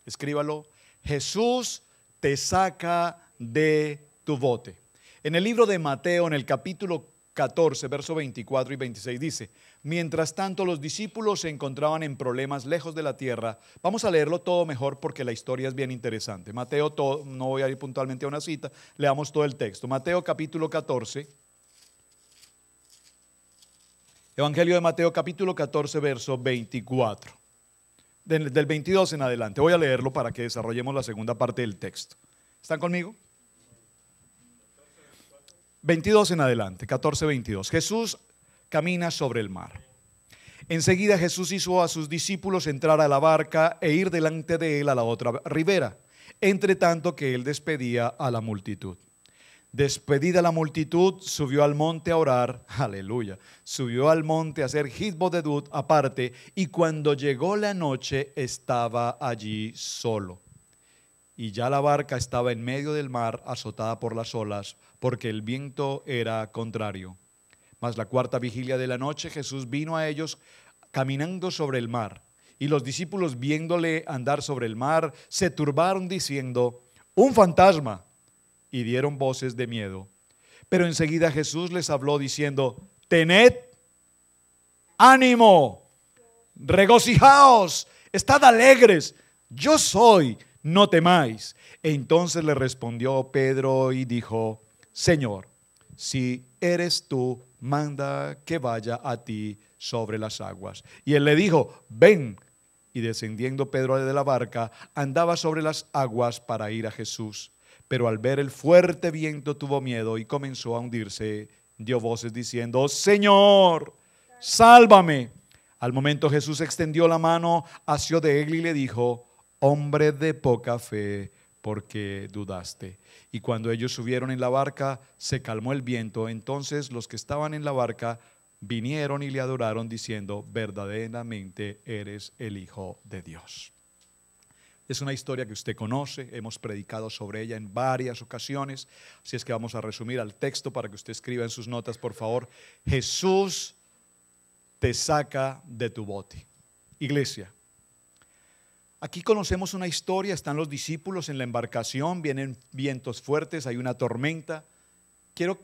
Escríbalo. Jesús te saca de tu bote. En el libro de Mateo, en el capítulo 14, verso 24 y 26 dice, mientras tanto los discípulos se encontraban en problemas lejos de la tierra. Vamos a leerlo todo mejor porque la historia es bien interesante. Mateo, no voy a ir puntualmente a una cita, leamos todo el texto. Mateo capítulo 14. Evangelio de Mateo capítulo 14, verso 24. Del 22 en adelante. Voy a leerlo para que desarrollemos la segunda parte del texto. ¿Están conmigo? 22 en adelante, 14, 22. Jesús camina sobre el mar. Enseguida Jesús hizo a sus discípulos entrar a la barca e ir delante de él a la otra ribera, entre tanto que él despedía a la multitud. Despedida la multitud, subió al monte a orar, aleluya, subió al monte a hacer hitbodedut aparte, y cuando llegó la noche estaba allí solo. Y ya la barca estaba en medio del mar, azotada por las olas, porque el viento era contrario. Mas la 4ª vigilia de la noche, Jesús vino a ellos caminando sobre el mar, y los discípulos viéndole andar sobre el mar, se turbaron diciendo, un fantasma. Y dieron voces de miedo. Pero enseguida Jesús les habló diciendo, tened ánimo, regocijaos, estad alegres, yo soy, no temáis. Entonces le respondió Pedro y dijo, Señor, si eres tú, manda que vaya a ti sobre las aguas. Y él le dijo, ven. Y descendiendo Pedro de la barca, andaba sobre las aguas para ir a Jesús. Pero al ver el fuerte viento tuvo miedo y comenzó a hundirse. Dio voces diciendo, Señor, sálvame. Al momento Jesús extendió la mano, asió de él y le dijo, hombre de poca fe, ¿por qué dudaste? Y cuando ellos subieron en la barca, se calmó el viento. Entonces los que estaban en la barca vinieron y le adoraron diciendo, verdaderamente eres el Hijo de Dios. Es una historia que usted conoce, hemos predicado sobre ella en varias ocasiones, así es que vamos a resumir al texto para que usted escriba en sus notas, por favor. Jesús te saca de tu bote. Iglesia, aquí conocemos una historia, están los discípulos en la embarcación, vienen vientos fuertes, hay una tormenta. Quiero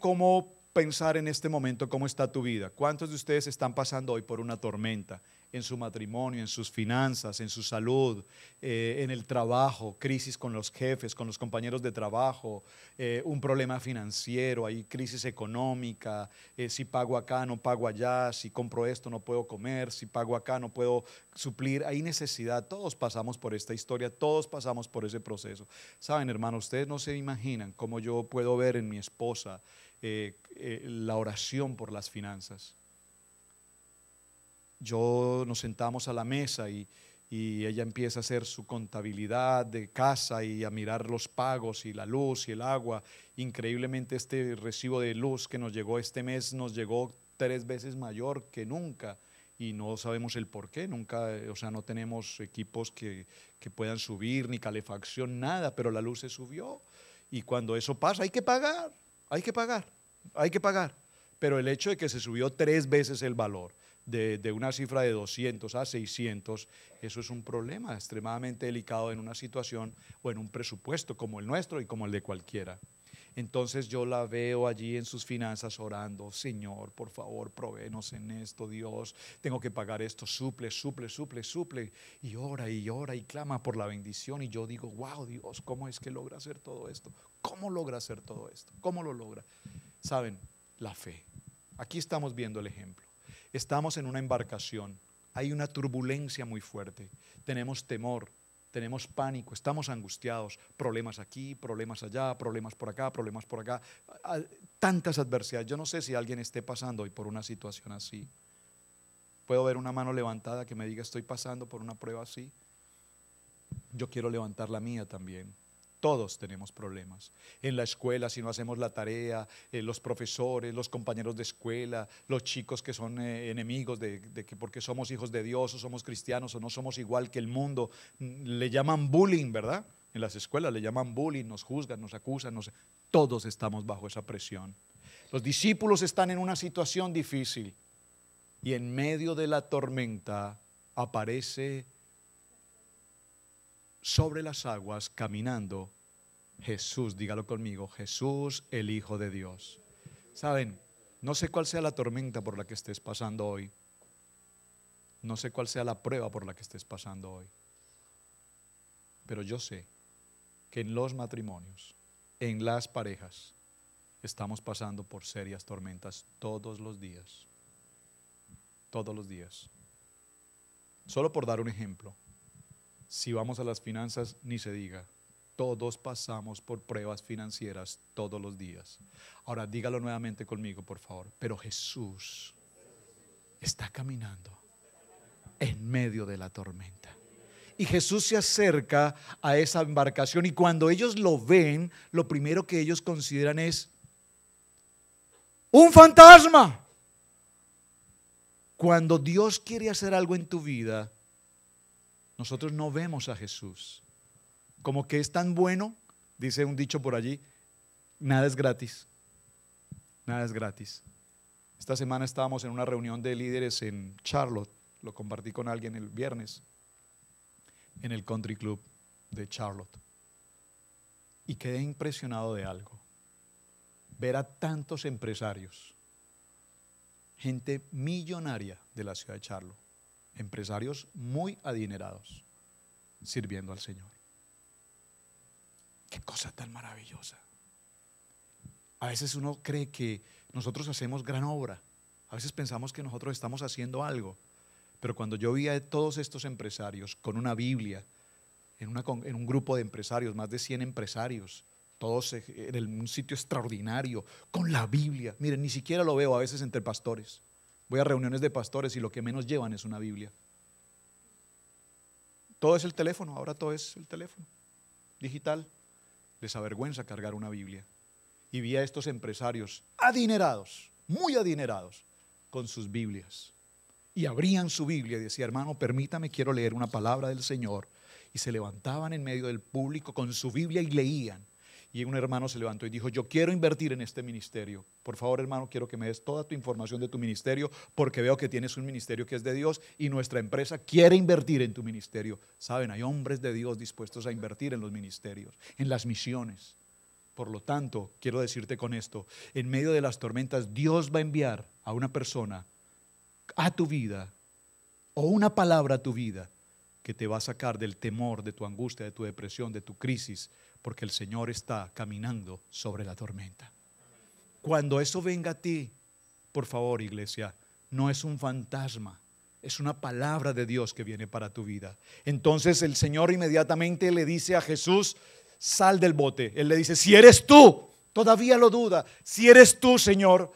pensar en este momento cómo está tu vida. ¿Cuántos de ustedes están pasando hoy por una tormenta? En su matrimonio, en sus finanzas, en su salud, en el trabajo, crisis con los jefes, con los compañeros de trabajo, un problema financiero, hay crisis económica, si pago acá, no pago allá, si compro esto, no puedo comer, si pago acá, no puedo suplir, hay necesidad. Todos pasamos por esta historia, todos pasamos por ese proceso. Saben, hermanos, ustedes no se imaginan cómo yo puedo ver en mi esposa la oración por las finanzas. Nos sentamos a la mesa y ella empieza a hacer su contabilidad de casa y a mirar los pagos y la luz y el agua. Increíblemente este recibo de luz que nos llegó este mes nos llegó 3 veces mayor que nunca y no sabemos el por qué. Nunca, o sea, no tenemos equipos que puedan subir, ni calefacción, nada, pero la luz se subió. Y cuando eso pasa hay que pagar, hay que pagar, hay que pagar. Pero el hecho de que se subió 3 veces el valor, de una cifra de 200 a 600, eso es un problema extremadamente delicado en una situación o en un presupuesto como el nuestro y como el de cualquiera. Entonces yo la veo allí en sus finanzas orando: Señor, por favor, provéenos en esto, Dios, tengo que pagar esto, suple, suple, suple, suple, y ora y clama por la bendición. Y yo digo: wow, Dios, ¿cómo es que logra hacer todo esto? ¿Cómo logra hacer todo esto? ¿Cómo lo logra? Saben, la fe. Aquí estamos viendo el ejemplo. Estamos en una embarcación, hay una turbulencia muy fuerte, tenemos temor, tenemos pánico, estamos angustiados, problemas aquí, problemas allá, problemas por acá, tantas adversidades. Yo no sé si alguien esté pasando hoy por una situación así. Puedo ver una mano levantada que me diga: estoy pasando por una prueba así. Yo quiero levantar la mía también. Todos tenemos problemas. En la escuela, si no hacemos la tarea, los profesores, los compañeros de escuela, los chicos que son enemigos de que porque somos hijos de Dios o somos cristianos o no somos igual que el mundo, le llaman bullying, ¿verdad? En las escuelas le llaman bullying, nos juzgan, nos acusan, todos estamos bajo esa presión. Los discípulos están en una situación difícil y en medio de la tormenta aparece sobre las aguas caminando Jesús. Dígalo conmigo: Jesús, el Hijo de Dios. Saben, no sé cuál sea la tormenta por la que estés pasando hoy, no sé cuál sea la prueba por la que estés pasando hoy, pero yo sé que en los matrimonios, en las parejas, estamos pasando por serias tormentas todos los días. Todos los días. Solo por dar un ejemplo, si vamos a las finanzas, ni se diga. Todos pasamos por pruebas financieras todos los días. Ahora dígalo nuevamente conmigo, por favor. Pero Jesús está caminando en medio de la tormenta. Y Jesús se acerca a esa embarcación y cuando ellos lo ven, lo primero que ellos consideran es un fantasma. Cuando Dios quiere hacer algo en tu vida, nosotros no vemos a Jesús. Como que es tan bueno, dice un dicho por allí, nada es gratis. Nada es gratis. Esta semana estábamos en una reunión de líderes en Charlotte, lo compartí con alguien el viernes, en el Country Club de Charlotte. Y quedé impresionado de algo. Ver a tantos empresarios, gente millonaria de la ciudad de Charlotte, empresarios muy adinerados, sirviendo al Señor. Qué cosa tan maravillosa. A veces uno cree que nosotros hacemos gran obra, a veces pensamos que nosotros estamos haciendo algo, pero cuando yo vi a todos estos empresarios con una Biblia, en un grupo de empresarios, más de 100 empresarios, todos en un sitio extraordinario, con la Biblia. Miren, ni siquiera lo veo a veces entre pastores. Voy a reuniones de pastores y lo que menos llevan es una Biblia. Todo es el teléfono, ahora todo es el teléfono digital. Les avergüenza cargar una Biblia. Y vi a estos empresarios adinerados, muy adinerados, con sus Biblias. Y abrían su Biblia y decía: hermano, permítame, quiero leer una palabra del Señor. y se levantaban en medio del público con su Biblia y leían. Y un hermano se levantó y dijo, yo quiero invertir en este ministerio. Por favor, hermano, quiero que me des toda tu información de tu ministerio, porque veo que tienes un ministerio que es de Dios y nuestra empresa quiere invertir en tu ministerio. Saben, hay hombres de Dios dispuestos a invertir en los ministerios, en las misiones. Por lo tanto, quiero decirte con esto, en medio de las tormentas, Dios va a enviar a una persona a tu vida, o una palabra a tu vida, que te va a sacar del temor, de tu angustia, de tu depresión, de tu crisis, porque el Señor está caminando sobre la tormenta. Cuando eso venga a ti, por favor, iglesia, no es un fantasma, es una palabra de Dios que viene para tu vida. Entonces el Señor inmediatamente le dice a Jesús, sal del bote. Él le dice, si eres tú, todavía lo duda, si eres tú, Señor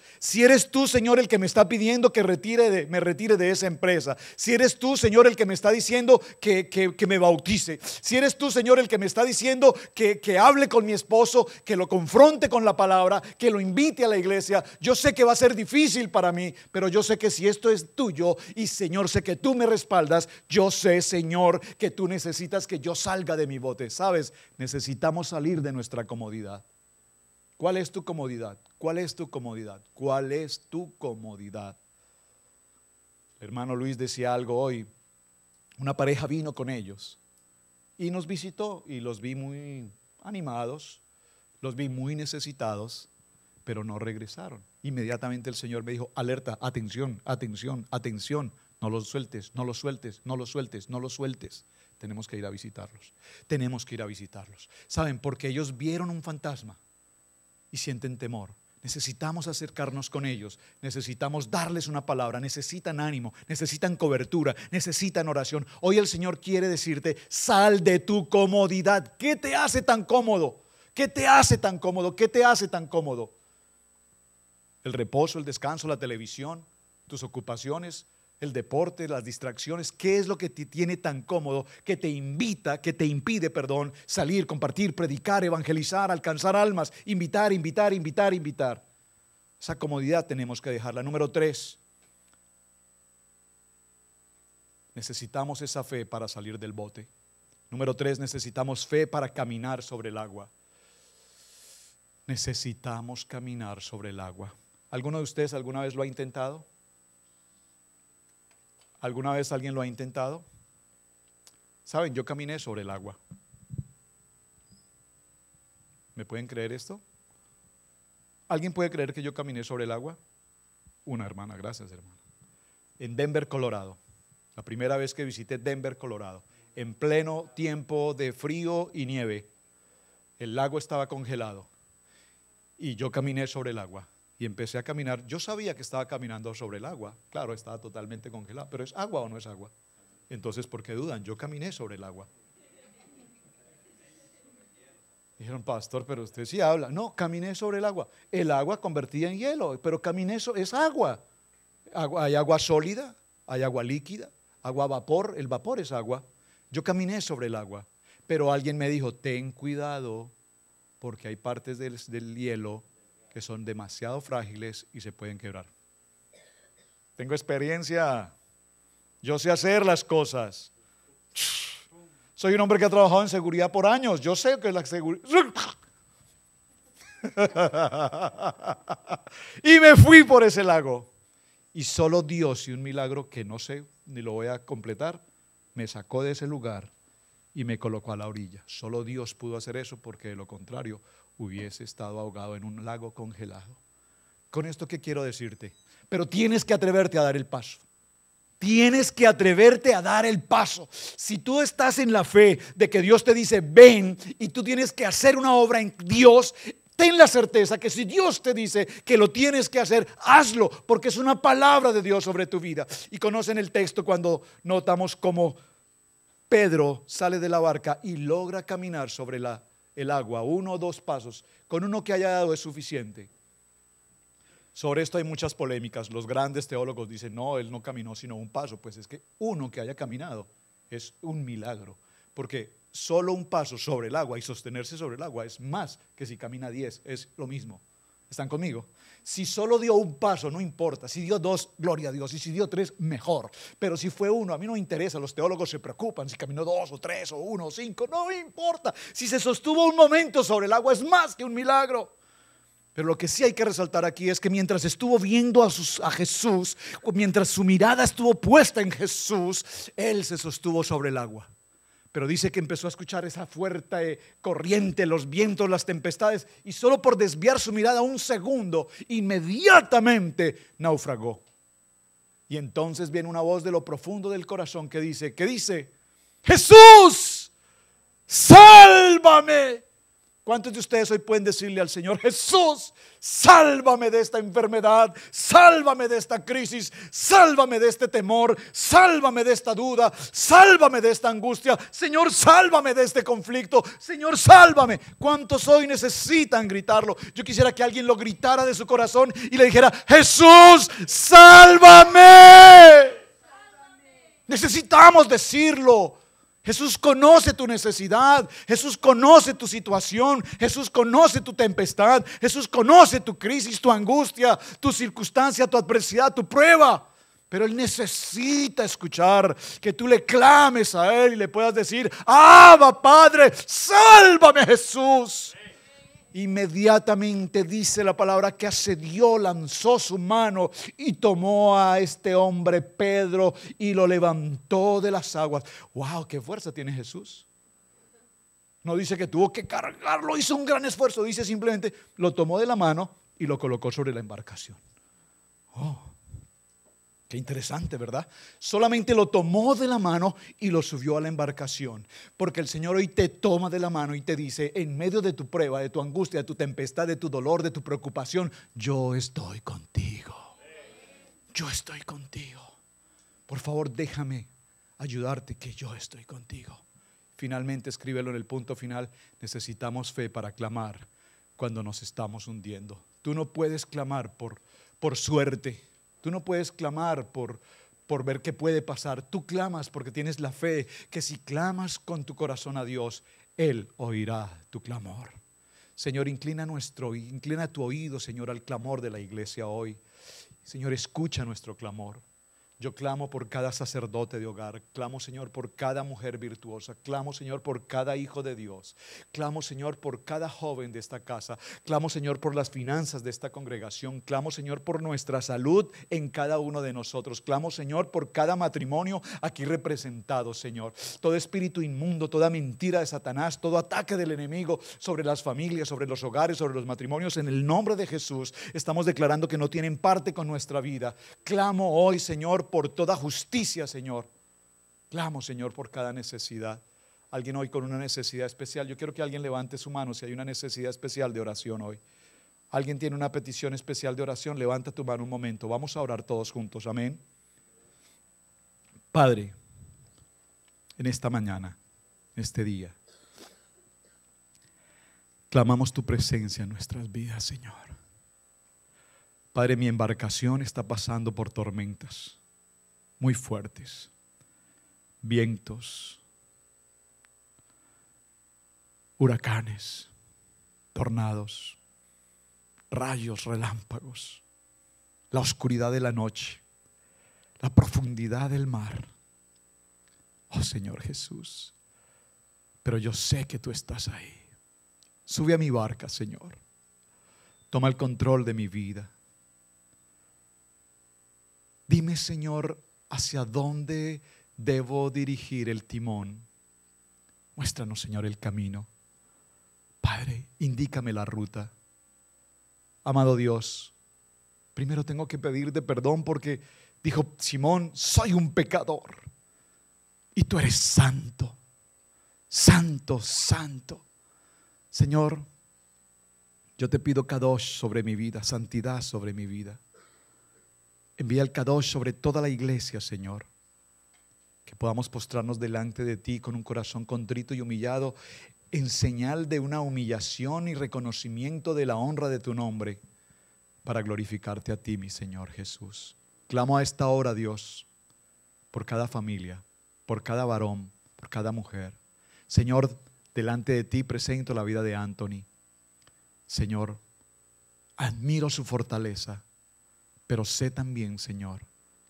el que me está pidiendo que me retire de esa empresa, si eres tú, Señor, el que me está diciendo que me bautice, si eres tú, Señor, el que me está diciendo que hable con mi esposo, que lo confronte con la palabra, que lo invite a la iglesia, yo sé que va a ser difícil para mí, pero yo sé que si esto es tuyo y Señor, sé que tú me respaldas, yo sé, Señor, que tú necesitas que yo salga de mi bote. ¿Sabes? Necesitamos salir de nuestra comodidad. ¿Cuál es tu comodidad? ¿Cuál es tu comodidad? ¿Cuál es tu comodidad? El hermano Luis decía algo hoy. Una pareja vino con ellos y nos visitó y los vi muy animados, los vi muy necesitados, pero no regresaron. Inmediatamente el Señor me dijo, alerta, atención, atención, atención, no los sueltes, no los sueltes, no los sueltes, no los sueltes. Tenemos que ir a visitarlos, tenemos que ir a visitarlos. ¿Saben? Porque ellos vieron un fantasma y sienten temor. Necesitamos acercarnos con ellos, necesitamos darles una palabra, necesitan ánimo, necesitan cobertura, necesitan oración. Hoy el Señor quiere decirte, sal de tu comodidad. ¿Qué te hace tan cómodo? ¿Qué te hace tan cómodo? ¿Qué te hace tan cómodo? El reposo, el descanso, la televisión, tus ocupaciones, el deporte, las distracciones. ¿Qué es lo que te tiene tan cómodo que te impide, salir, compartir, predicar, evangelizar, alcanzar almas, invitar? Esa comodidad tenemos que dejarla. Número 3, necesitamos esa fe para salir del bote. Número 3, necesitamos fe para caminar sobre el agua. Necesitamos caminar sobre el agua. ¿Alguno de ustedes alguna vez lo ha intentado? ¿Alguna vez alguien lo ha intentado? Saben, yo caminé sobre el agua. ¿Me pueden creer esto? ¿Alguien puede creer que yo caminé sobre el agua? Una hermana, gracias hermana. En Denver, Colorado. La primera vez que visité Denver, Colorado. En pleno tiempo de frío y nieve. El lago estaba congelado. Y yo caminé sobre el agua. Y empecé a caminar. Yo sabía que estaba caminando sobre el agua. Claro, estaba totalmente congelado. ¿Pero es agua o no es agua? Entonces, ¿por qué dudan? Yo caminé sobre el agua. Dijeron, pastor, pero usted sí habla. No, caminé sobre el agua. El agua convertida en hielo, pero caminé es agua. Hay agua sólida, hay agua líquida, agua a vapor. El vapor es agua. Yo caminé sobre el agua. Pero alguien me dijo, ten cuidado, porque hay partes del hielo que son demasiado frágiles y se pueden quebrar. Tengo experiencia, yo sé hacer las cosas. Soy un hombre que ha trabajado en seguridad por años, yo sé que es la seguridad. Y me fui por ese lago. Y solo Dios y un milagro que no sé ni lo voy a completar, me sacó de ese lugar y me colocó a la orilla. Solo Dios pudo hacer eso, porque de lo contrario hubiese estado ahogado en un lago congelado. Con esto, ¿qué quiero decirte? Pero tienes que atreverte a dar el paso. Tienes que atreverte a dar el paso. Si tú estás en la fe de que Dios te dice ven, y tú tienes que hacer una obra en Dios, ten la certeza que si Dios te dice que lo tienes que hacer, hazlo, porque es una palabra de Dios sobre tu vida. Y conocen el texto cuando notamos cómo Pedro sale de la barca y logra caminar sobre el agua, 1 o 2 pasos. Con uno que haya dado es suficiente. Sobre esto hay muchas polémicas. Los grandes teólogos dicen, no, él no caminó sino 1 paso. Pues es que uno que haya caminado es un milagro, porque solo 1 paso sobre el agua y sostenerse sobre el agua es más que si camina 10, es lo mismo. ¿Están conmigo? Si solo dio un paso, no importa. Si dio dos, gloria a Dios. Y si dio tres, mejor. Pero si fue uno, a mí no me interesa. Los teólogos se preocupan si caminó 2 o 3 o 1 o 5. No me importa. Si se sostuvo un momento sobre el agua, es más que un milagro. Pero lo que sí hay que resaltar aquí es que mientras estuvo viendo a Jesús, mientras su mirada estuvo puesta en Jesús, él se sostuvo sobre el agua. Pero dice que empezó a escuchar esa fuerte corriente, los vientos, las tempestades, y solo por desviar su mirada un segundo, inmediatamente naufragó. Y entonces viene una voz de lo profundo del corazón que dice, Jesús, sálvame. ¿Cuántos de ustedes hoy pueden decirle al Señor, Jesús, sálvame de esta enfermedad, sálvame de esta crisis, sálvame de este temor, sálvame de esta duda, sálvame de esta angustia, Señor, sálvame de este conflicto, Señor, sálvame? ¿Cuántos hoy necesitan gritarlo? Yo quisiera que alguien lo gritara de su corazón y le dijera, Jesús, sálvame. Necesitamos decirlo. Jesús conoce tu necesidad, Jesús conoce tu situación, Jesús conoce tu tempestad, Jesús conoce tu crisis, tu angustia, tu circunstancia, tu adversidad, tu prueba. Pero Él necesita escuchar que tú le clames a Él y le puedas decir, Abba Padre, sálvame Jesús. Inmediatamente dice la palabra que accedió, lanzó su mano y tomó a este hombre Pedro y lo levantó de las aguas. ¡Wow! ¡Qué fuerza tiene Jesús! No dice que tuvo que cargarlo, hizo un gran esfuerzo. Dice simplemente, lo tomó de la mano y lo colocó sobre la embarcación. ¡Oh! Qué interesante, ¿verdad? Solamente lo tomó de la mano y lo subió a la embarcación. Porque el Señor hoy te toma de la mano y te dice, en medio de tu prueba, de tu angustia, de tu tempestad, de tu dolor, de tu preocupación, yo estoy contigo. Yo estoy contigo. Por favor, déjame ayudarte, que yo estoy contigo. Finalmente, escríbelo en el punto final. Necesitamos fe para clamar cuando nos estamos hundiendo. Tú no puedes clamar por suerte. Tú no puedes clamar por ver qué puede pasar. Tú clamas porque tienes la fe que si clamas con tu corazón a Dios, Él oirá tu clamor. Señor, inclina tu oído, Señor, al clamor de la iglesia hoy. Señor, escucha nuestro clamor. Yo clamo por cada sacerdote de hogar, clamo, Señor, por cada mujer virtuosa, clamo, Señor, por cada hijo de Dios, clamo, Señor, por cada joven de esta casa, clamo, Señor, por las finanzas de esta congregación, clamo, Señor, por nuestra salud en cada uno de nosotros, clamo, Señor, por cada matrimonio aquí representado, Señor. Todo espíritu inmundo, toda mentira de Satanás, todo ataque del enemigo sobre las familias, sobre los hogares, sobre los matrimonios, en el nombre de Jesús, estamos declarando que no tienen parte con nuestra vida. Clamo hoy, Señor, por toda justicia, Señor. Clamo, Señor, por cada necesidad. Alguien hoy con una necesidad especial. Yo quiero que alguien levante su mano si hay una necesidad especial de oración hoy. Alguien tiene una petición especial de oración, levanta tu mano un momento. Vamos a orar todos juntos, amén. Padre, en esta mañana, en este día, clamamos tu presencia en nuestras vidas, Señor. Padre, mi embarcación está pasando por tormentas muy fuertes, vientos, huracanes, tornados, rayos, relámpagos, la oscuridad de la noche, la profundidad del mar. Oh Señor Jesús, pero yo sé que tú estás ahí. Sube a mi barca, Señor. Toma el control de mi vida. Dime, Señor, hacia dónde debo dirigir el timón. Muéstranos, Señor, el camino. Padre, indícame la ruta. Amado Dios, primero tengo que pedirte perdón porque dijo Simón, soy un pecador y tú eres santo, santo, santo. Señor, yo te pido Kadosh sobre mi vida, santidad sobre mi vida. Envía el Kadosh sobre toda la iglesia, Señor. Que podamos postrarnos delante de ti con un corazón contrito y humillado, en señal de una humillación y reconocimiento de la honra de tu nombre, para glorificarte a ti, mi Señor Jesús. Clamo a esta hora, Dios, por cada familia, por cada varón, por cada mujer. Señor, delante de ti presento la vida de Anthony. Señor, Admiro su fortaleza, pero sé también, Señor,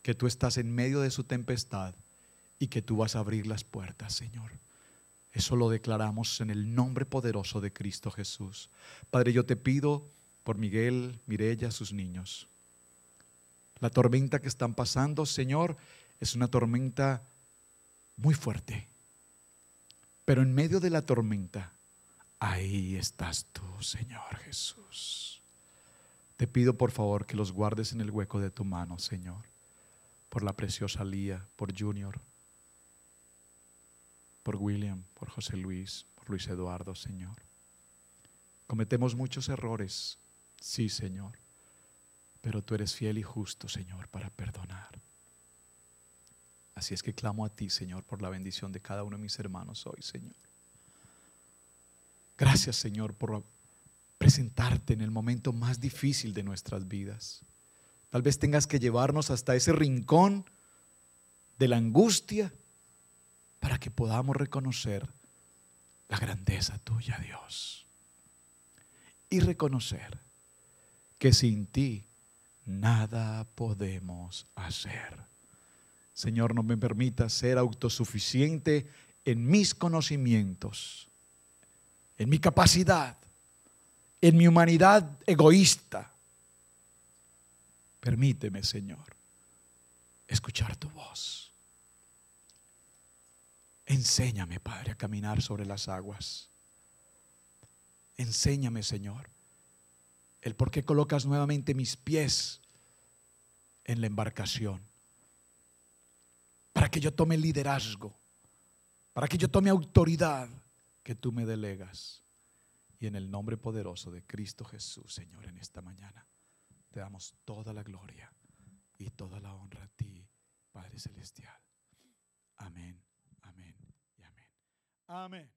que tú estás en medio de su tempestad y que tú vas a abrir las puertas, Señor. Eso lo declaramos en el nombre poderoso de Cristo Jesús. Padre, yo te pido por Miguel, Mireya, sus niños. La tormenta que están pasando, Señor, es una tormenta muy fuerte. Pero en medio de la tormenta, ahí estás tú, Señor Jesús. Te pido por favor que los guardes en el hueco de tu mano, Señor. Por la preciosa Lía, por Junior, por William, por José Luis, por Luis Eduardo, Señor. Cometemos muchos errores, sí, Señor, pero tú eres fiel y justo, Señor, para perdonar. Así es que clamo a ti, Señor, por la bendición de cada uno de mis hermanos hoy, Señor. Gracias, Señor, por presentarte en el momento más difícil de nuestras vidas. Tal vez tengas que llevarnos hasta ese rincón de la angustia para que podamos reconocer la grandeza tuya, Dios. Y reconocer que sin ti nada podemos hacer. Señor, no me permitas ser autosuficiente en mis conocimientos, en mi capacidad, en mi humanidad egoísta. Permíteme, Señor, escuchar tu voz. Enséñame, Padre, a caminar sobre las aguas. Enséñame, Señor, el por qué colocas nuevamente mis pies en la embarcación. Para que yo tome liderazgo, para que yo tome autoridad que tú me delegas. Y en el nombre poderoso de Cristo Jesús, Señor, en esta mañana te damos toda la gloria y toda la honra a ti, Padre Celestial. Amén, amén y amén. Amén.